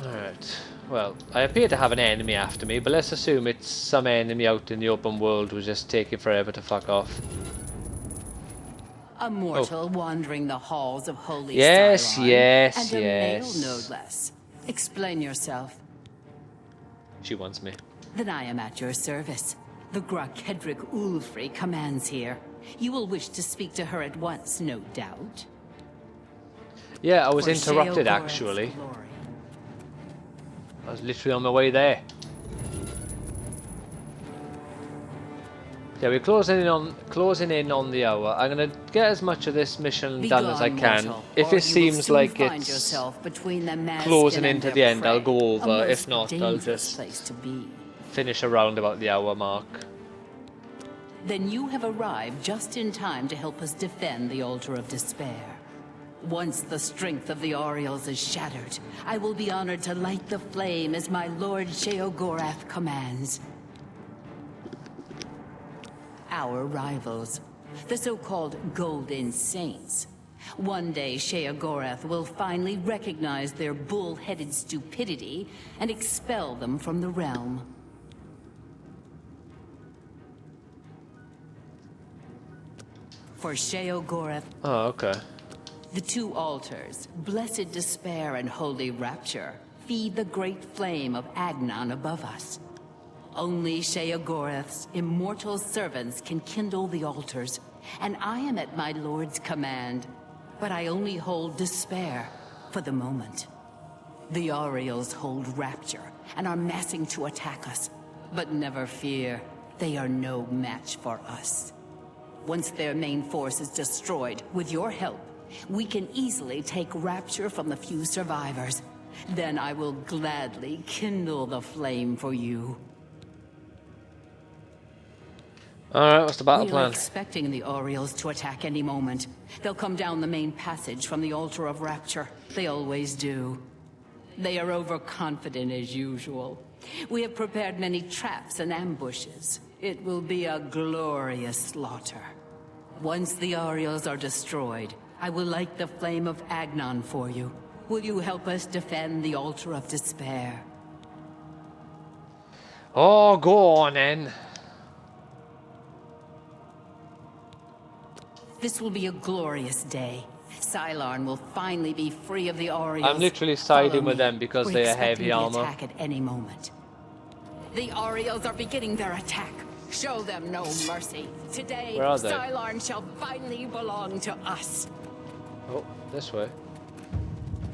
Alright. Well, I appear to have an enemy after me, but let's assume it's some enemy out in the open world who's just taking forever to fuck off. A mortal wandering the halls of Holy Yes, Cylon, yes, and a yes. male no less. Explain yourself. She wants me. Then I am at your service. The Grukedric Ulfri commands here. You will wish to speak to her at once, no doubt. Yeah, I was For interrupted Shea actually. Goreth's glory. I was literally on my way there. Yeah, we're closing in on the hour. I'm gonna get as much of this mission done as I Begone, can. mortal, If or it you will seems soon like find it's yourself between the Maskin closing and into their the end, I'll prey. go A over. If most not, I'll dangerous just place to be. finish around about the hour mark. Then you have arrived just in time to help us defend the Altar of Despair. Once the strength of the Orioles is shattered, I will be honored to light the flame as my Lord Sheogorath commands. Our rivals, the so-called Golden Saints. One day Sheogorath will finally recognize their bull-headed stupidity and expel them from the realm. For Sheogorath, Oh, okay. the 2 altars, Blessed Despair and Holy Rapture, feed the great flame of Agnan above us. Only Sheogorath's immortal servants can kindle the altars, and I am at my lord's command. But I only hold Despair for the moment. The Orioles hold Rapture and are massing to attack us. But never fear, they are no match for us. Once their main force is destroyed, with your help, we can easily take Rapture from the few survivors. Then I will gladly kindle the flame for you. Alright, what's the battle We are plan? expecting the Orioles to attack any moment. They'll come down the main passage from the Altar of Rapture. They always do. They are overconfident as usual. We have prepared many traps and ambushes. It will be a glorious slaughter. Once the Orioles are destroyed, I will light the flame of Agnan for you. Will you help us defend the Altar of Despair? Oh, go on then. This will be a glorious day. Cylon will finally be free of the Orioles. I'm literally siding Follow with me. them because We're they are expecting heavy the armor. attack at any moment. The Orioles are beginning their attack. Show them no mercy. Today, Where are they? Cylon shall finally belong to us. Oh, this way.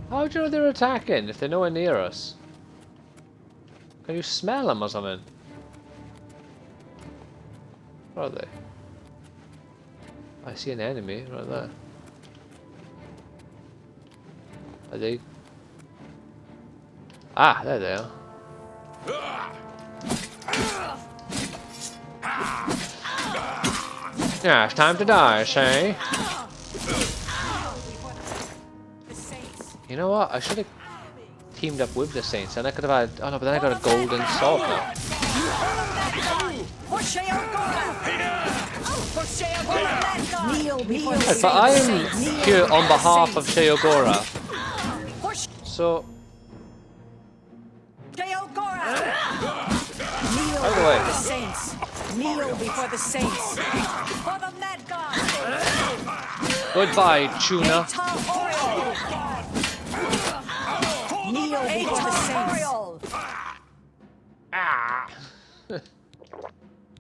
How do you know they're attacking if they're nowhere near us? Can you smell them or something? Where are they? I see an enemy right there. Are they? Ah, there they are. Yeah, it's time to die, say. You know what? I should have teamed up with the Saints, and I could have had. Oh no, but then I got a golden sword now. Right, but I am here on behalf of Sheogora. So. By the way. Kneel before the saints. For the mad god. Goodbye, tuna. Kneel before the saints. Ah.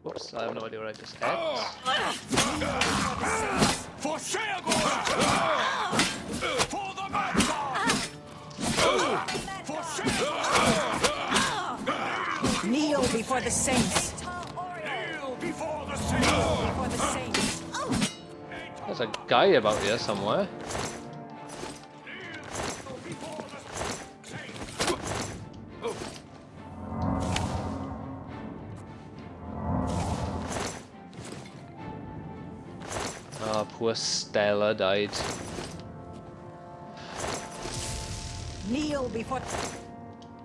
Whoops, I have no idea what I just said. For Sheogora! For the mad god! For Sheogora! Kneel before the saints. Kneel before the saints! Before the saints. There's a guy about here somewhere. Oh, poor Stella died. Kneel before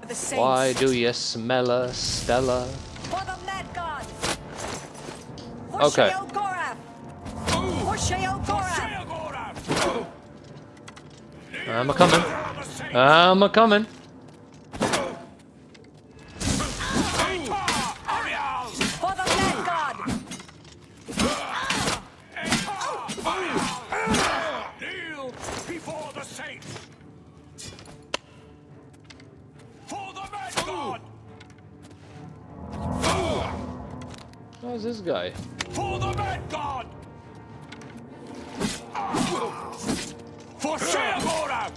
the saints. Why do you smell her, Stella? For the mad god. For Okay. Sheogora. For Sheogora. I'm a coming. I'm a coming. For the mad god. Kneel before the saints! For the mad god! How's this guy? For the mad god! For Sheogora!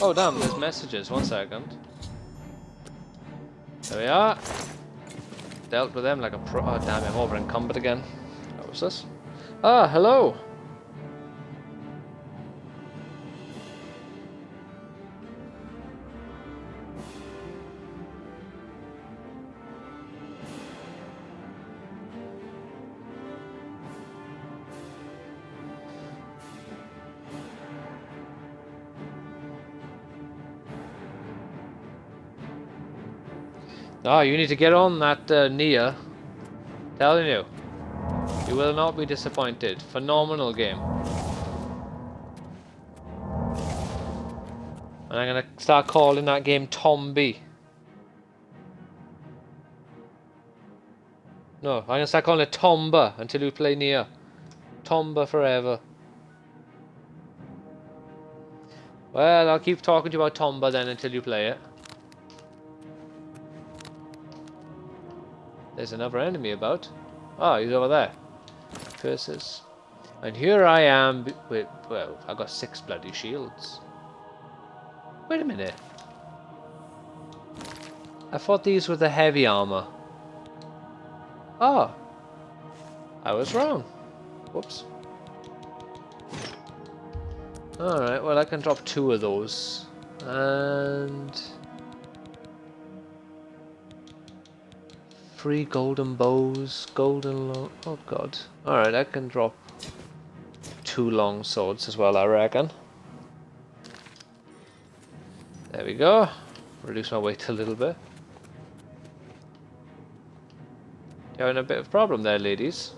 Oh damn, there's messages. 1 second. There we are. Dealt with them like a pro. Oh damn, I'm over encumbered again. What was this? Ah, hello. Ah, you need to get on that Nia. Telling you. You will not be disappointed. Phenomenal game. And I'm gonna start calling that game Tombi. No, I'm gonna start calling it Tomba until you play Nia. Tomba forever. Well, I'll keep talking to you about Tomba then until you play it. There's another enemy about. Oh, he's over there. Curses. And here I am with, well, I got 6 bloody shields. Wait a minute. I thought these were the heavy armor. Oh. I was wrong. Whoops. Alright, well I can drop 2 of those. And 3 golden bows, oh god. Alright, I can drop 2 long swords as well, I reckon. There we go. Reduce my weight a little bit. You're having a bit of a problem there, ladies.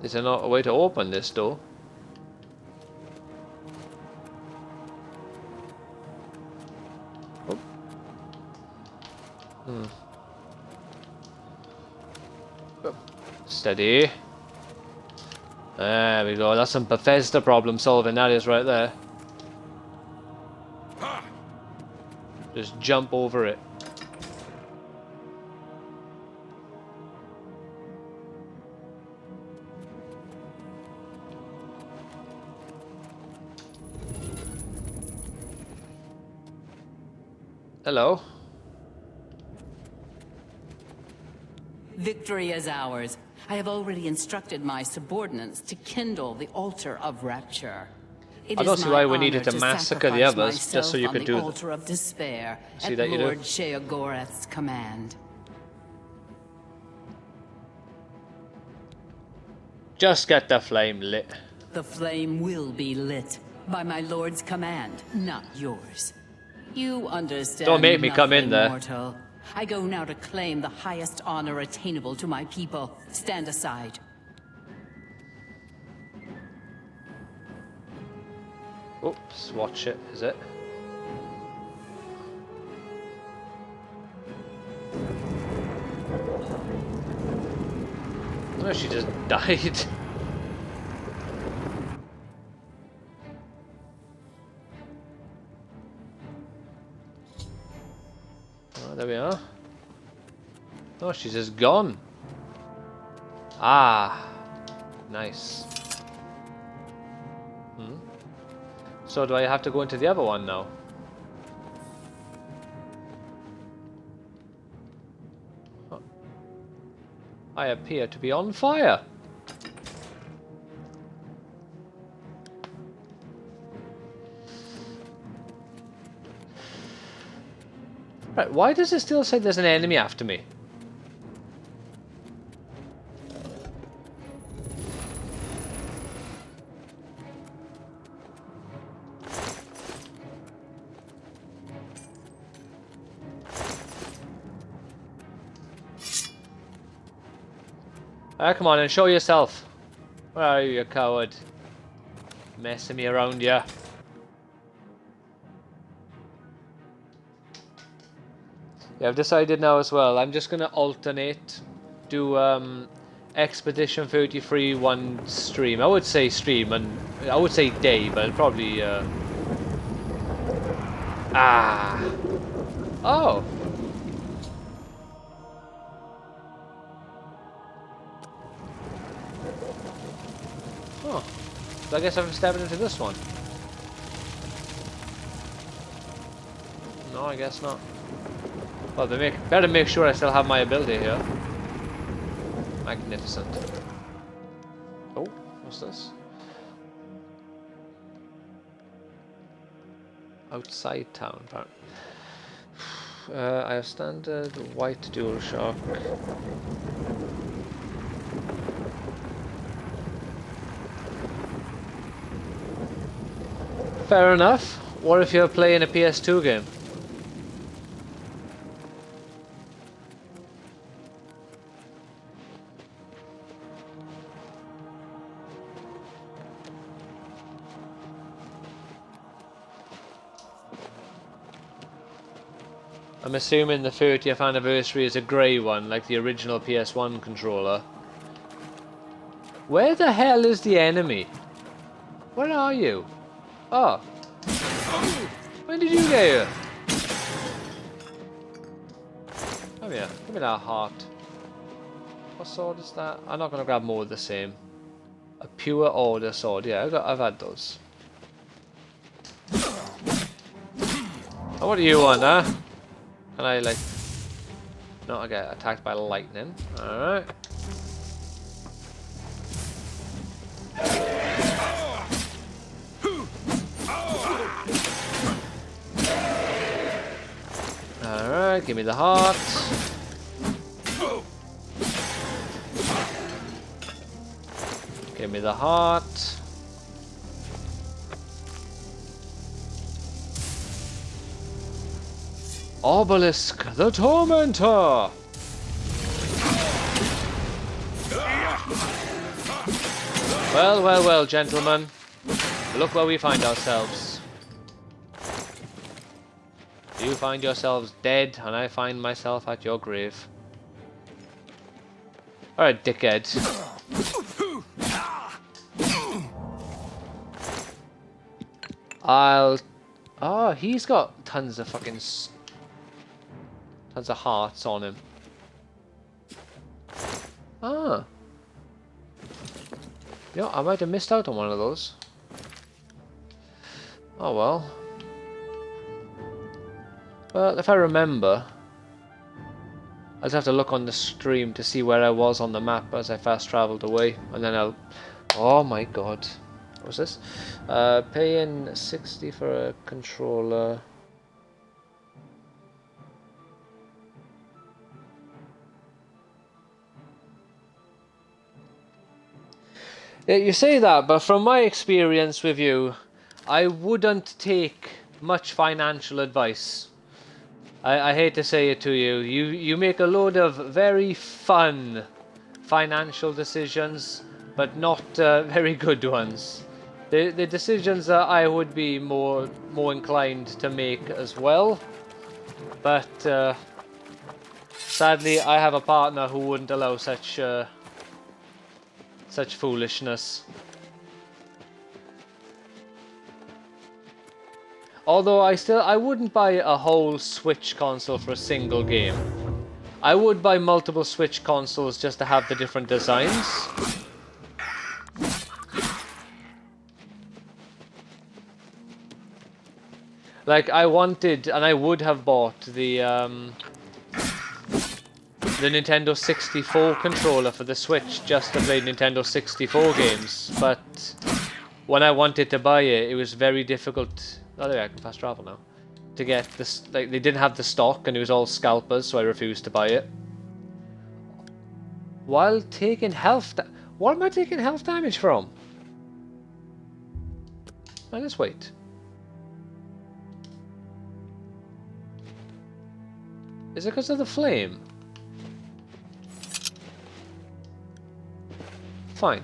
Is there not a way to open this door? Steady. There we go. That's some Bethesda problem solving. That is right there. Just jump over it. Hello. Victory is ours. I have already instructed my subordinates to kindle the altar of rapture. I don't see why we needed to massacre the others just so you could do the altar of despair See at that you do? Lord Sheogorath's command. Just get the flame lit. The flame will be lit by my lord's command, not yours. You understand. Don't make me come in nothing, there. Mortal. I go now to claim the highest honor attainable to my people. Stand aside. Oops, watch it, is it? No, she just died. Oh, there we are. Oh, she's just gone. Ah, nice. So do I have to go into the other one now? Oh. I appear to be on fire. Right, why does it still say there's an enemy after me? Ah, come on and show yourself. Where are you, you coward? Messing me around, yeah. Yeah, I've decided now as well. I'm just gonna alternate, do Expedition 33 one stream. I would say stream, and I would say day, but probably oh. Oh, so I guess I'm stepping into this one. No, I guess not. Well, they better make sure I still have my ability here. Magnificent. Oh, what's this? Outside town. I have standard white dual shock. Fair enough. What if you're playing a PS2 game? I'm assuming the 30th anniversary is a grey one, like the original PS1 controller. Where the hell is the enemy? Where are you? Oh. When did you get here? Come here. Give me that heart. What sword is that? I'm not going to grab more of the same. A pure order sword. Yeah, I've had those. Oh, what do you want, huh? Can I, like... No, I get attacked by lightning. Alright. Alright, give me the heart. Give me the heart. Obelisk the Tormentor! Well, well, well, gentlemen. Look where we find ourselves. You find yourselves dead, and I find myself at your grave. Alright, dickhead. Oh, he's got tons of fucking... Tons of hearts on him. Ah. Yeah, I might have missed out on one of those. Oh well. Well, if I remember, I'll just have to look on the stream to see where I was on the map as I fast travelled away, and then I'll... Oh my god. What's this? Paying 60 for a controller. Yeah, you say that, but from my experience with you, I wouldn't take much financial advice. I hate to say it to you. You make a load of very fun financial decisions, but not very good ones. The decisions that I would be more inclined to make as well, but sadly I have a partner who wouldn't allow such foolishness. Although I wouldn't buy a whole Switch console for a single game. I would buy multiple Switch consoles just to have the different designs. Like I wanted, and I would have bought the Nintendo 64 controller for the Switch just to play Nintendo 64 games, but when I wanted to buy it, it was very difficult. Oh, there I can fast travel now. To get this, like they didn't have the stock, and it was all scalpers, so I refused to buy it. While taking health, what am I taking health damage from? Well, let's wait. Is it because of the flame? Fine.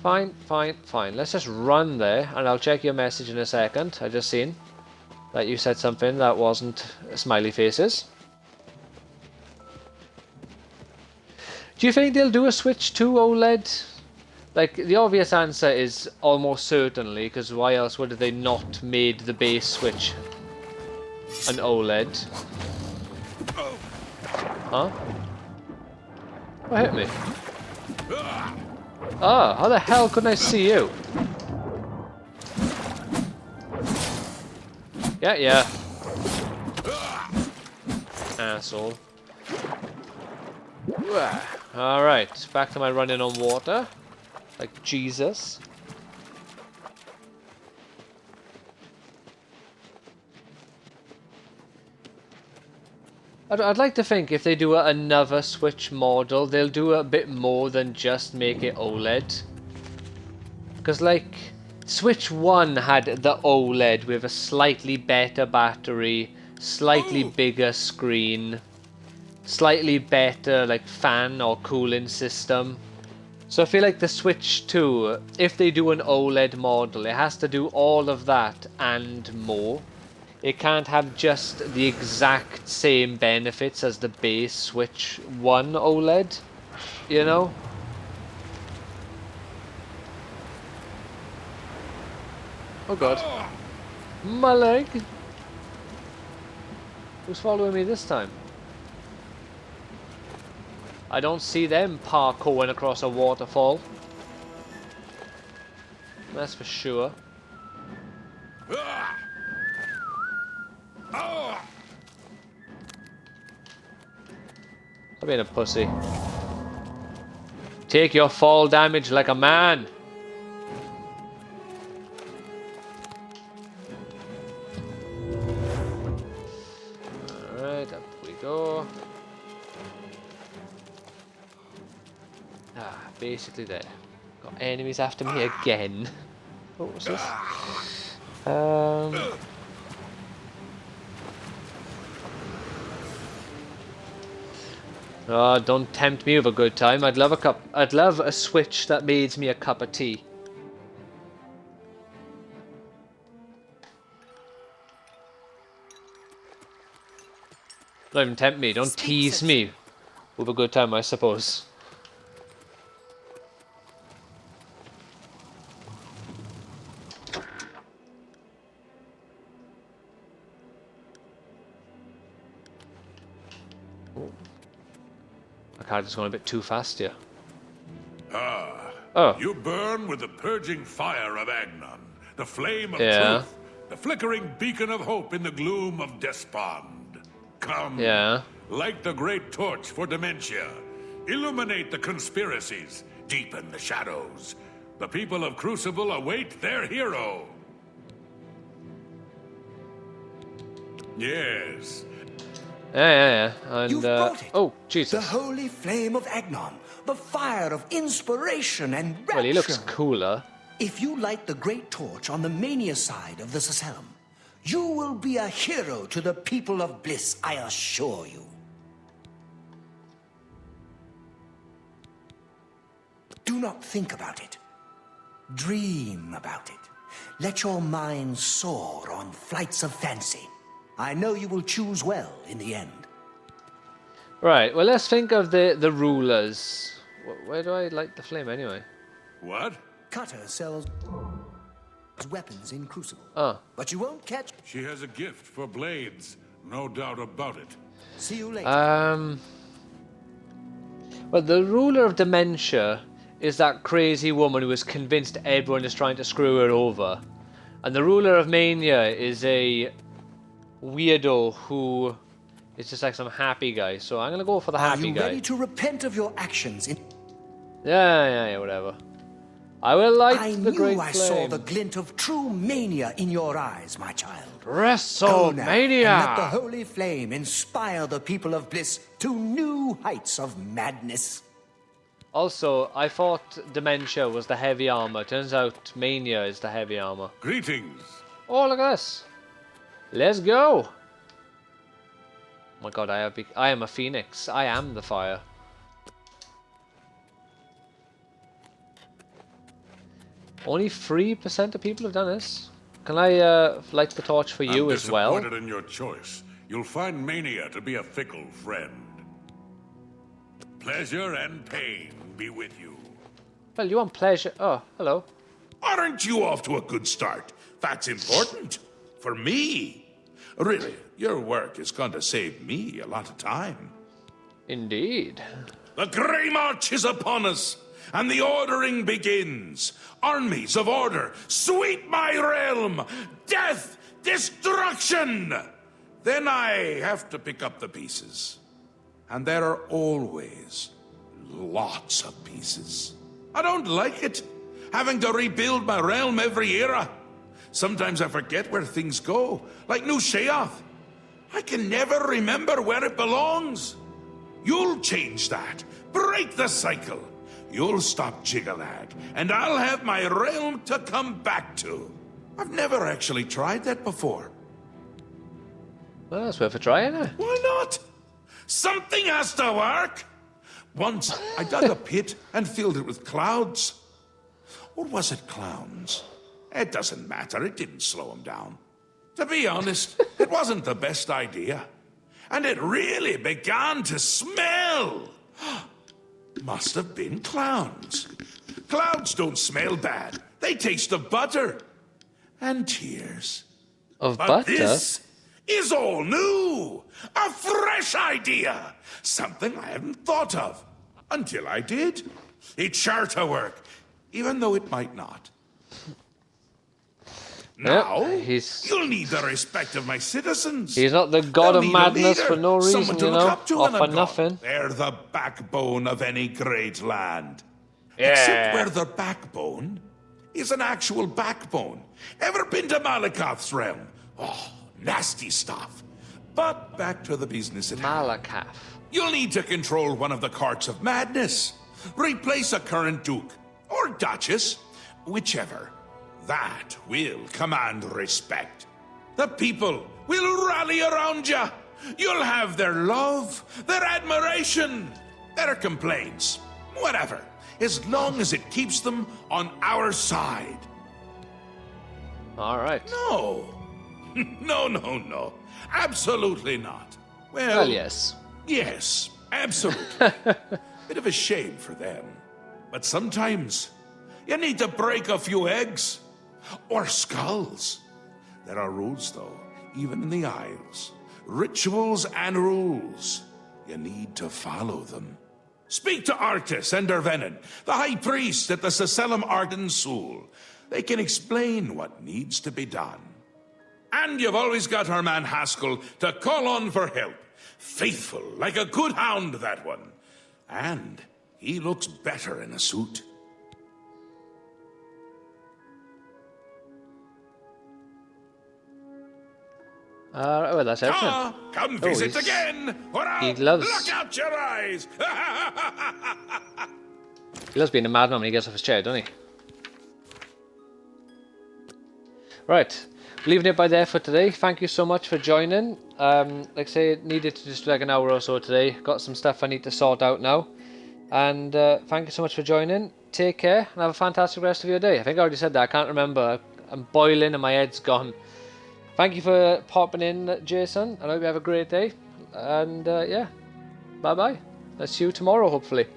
Fine. Let's just run there, and I'll check your message in a second. I just seen that you said something that wasn't smiley faces. Do you think they'll do a Switch 2 OLED? Like, the obvious answer is almost certainly, because why else would they not made the base Switch an OLED? Huh? What hit me? Ah, how the hell couldn't I see you? Yeah. Asshole. Alright, back to my running on water. Like Jesus. I'd like to think if they do another Switch model, they'll do a bit more than just make it OLED. Because, like, Switch 1 had the OLED with a slightly better battery, slightly bigger screen, slightly better, like, fan or cooling system. So I feel like the Switch 2, if they do an OLED model, it has to do all of that and more. It can't have just the exact same benefits as the base Switch 1 OLED, you know? Oh god. My leg! Who's following me this time? I don't see them parkouring across a waterfall. That's for sure. I'm being a pussy. Take your fall damage like a man. Alright, up we go. Basically there. Got enemies after me again. What was this? Oh, don't tempt me with a good time. I'd love a Switch that made me a cup of tea. Don't even tempt me. Don't tease me with a good time, I suppose. Car just going a bit too fast here. You burn with the purging fire of Agnon, the flame of truth, the flickering beacon of hope in the gloom of despond. Come, light the great torch for dementia, illuminate the conspiracies, deepen the shadows, The people of Crucible await their hero. Yes. Yeah. And, You've brought it. oh, The Jesus. holy flame of Agnon. The fire of inspiration and rapture. Well, he looks cooler. If you light the great torch on the mania side of the Sacellum, you will be a hero to the people of Bliss, I assure you. Do not think about it. Dream about it. Let your mind soar on flights of fancy. I know you will choose well in the end. Right, well, let's think of the rulers. Where do I light the flame anyway? What? Cutter sells weapons in Crucible. Oh. But you won't catch. She has a gift for blades. No doubt about it. See you later. Well, the ruler of Dementia is that crazy woman who is convinced everyone is trying to screw her over. And the ruler of Mania is a weirdo who is just like some happy guy. So I'm going to go for the Are happy you guy. ready to repent of your actions in... Yeah, whatever. I will light I the knew great I flame. saw the glint of true mania in your eyes, my child. Go now, WrestleMania! and let the holy flame inspire the people of Bliss to new heights of madness. Also, I thought Dementia was the heavy armor. Turns out Mania is the heavy armor. Greetings. Oh, look at this. Let's go. Oh my god, I am a phoenix. I am the fire. Only 3% of people have done this. Can I light the torch for you as well? I'm disappointed in your choice. You'll find Mania to be a fickle friend. Pleasure and pain be with you. Well, you want pleasure? Oh, hello. Aren't you off to a good start? That's important. For me. Really, your work is going to save me a lot of time. Indeed. The Grey March is upon us, and the ordering begins. Armies of order, sweep my realm! Death! Destruction! Then I have to pick up the pieces. And there are always lots of pieces. I don't like it, having to rebuild my realm every era. Sometimes I forget where things go, like New Sheoth. I can never remember where it belongs. You'll change that. Break the cycle. You'll stop Jiggalag, and I'll have my realm to come back to. I've never actually tried that before. Well, that's worth a try, isn't it? Why not? Something has to work. Once, I dug a pit and filled it with clouds. Or was it clowns? It doesn't matter. It didn't slow him down. To be honest, it wasn't the best idea. And it really began to smell. Must have been clowns. Clouds don't smell bad. They taste of butter. And tears. Of But butter? this is all new. A fresh idea. Something I hadn't thought of. Until I did. It's sure to work. Even though it might not. Now, you'll need the respect of my citizens. He's not the god They'll of need a madness leader, for no reason, someone to you look know? up to Or and for adore. nothing. They're the backbone of any great land. Yeah. Except where the backbone is an actual backbone. Ever been to Malakoth's realm? Oh, nasty stuff. But back to the business at hand. Malakoth. You'll need to control one of the courts of madness. Replace a current duke or duchess, whichever. That will command respect. The people will rally around you. You'll have their love, their admiration, their complaints, whatever, as long as it keeps them on our side. All right. No. No. Absolutely not. Well, yes. Yes, absolutely. Bit of a shame for them. But sometimes you need to break a few eggs. Or skulls. There are rules, though, even in the Isles. Rituals and rules. You need to follow them. Speak to Arctis and Dervenin, the High Priest at the Sacellum Arden Sul. They can explain what needs to be done. And you've always got our man Haskell to call on for help. Faithful, like a good hound, that one. And he looks better in a suit. Well, that's everything. Ah, come visit he's- again, or I'll he loves- pluck out your eyes. He loves being a madman when he gets off his chair, doesn't he? Right, leaving it by there for today. Thank you so much for joining. Like I say, it needed to just like an hour or so today. Got some stuff I need to sort out now. And thank you so much for joining. Take care and have a fantastic rest of your day. I think I already said that. I can't remember. I'm boiling and my head's gone. Thank you for popping in, Jason. I hope you have a great day. And yeah, bye-bye. I'll see you tomorrow, hopefully.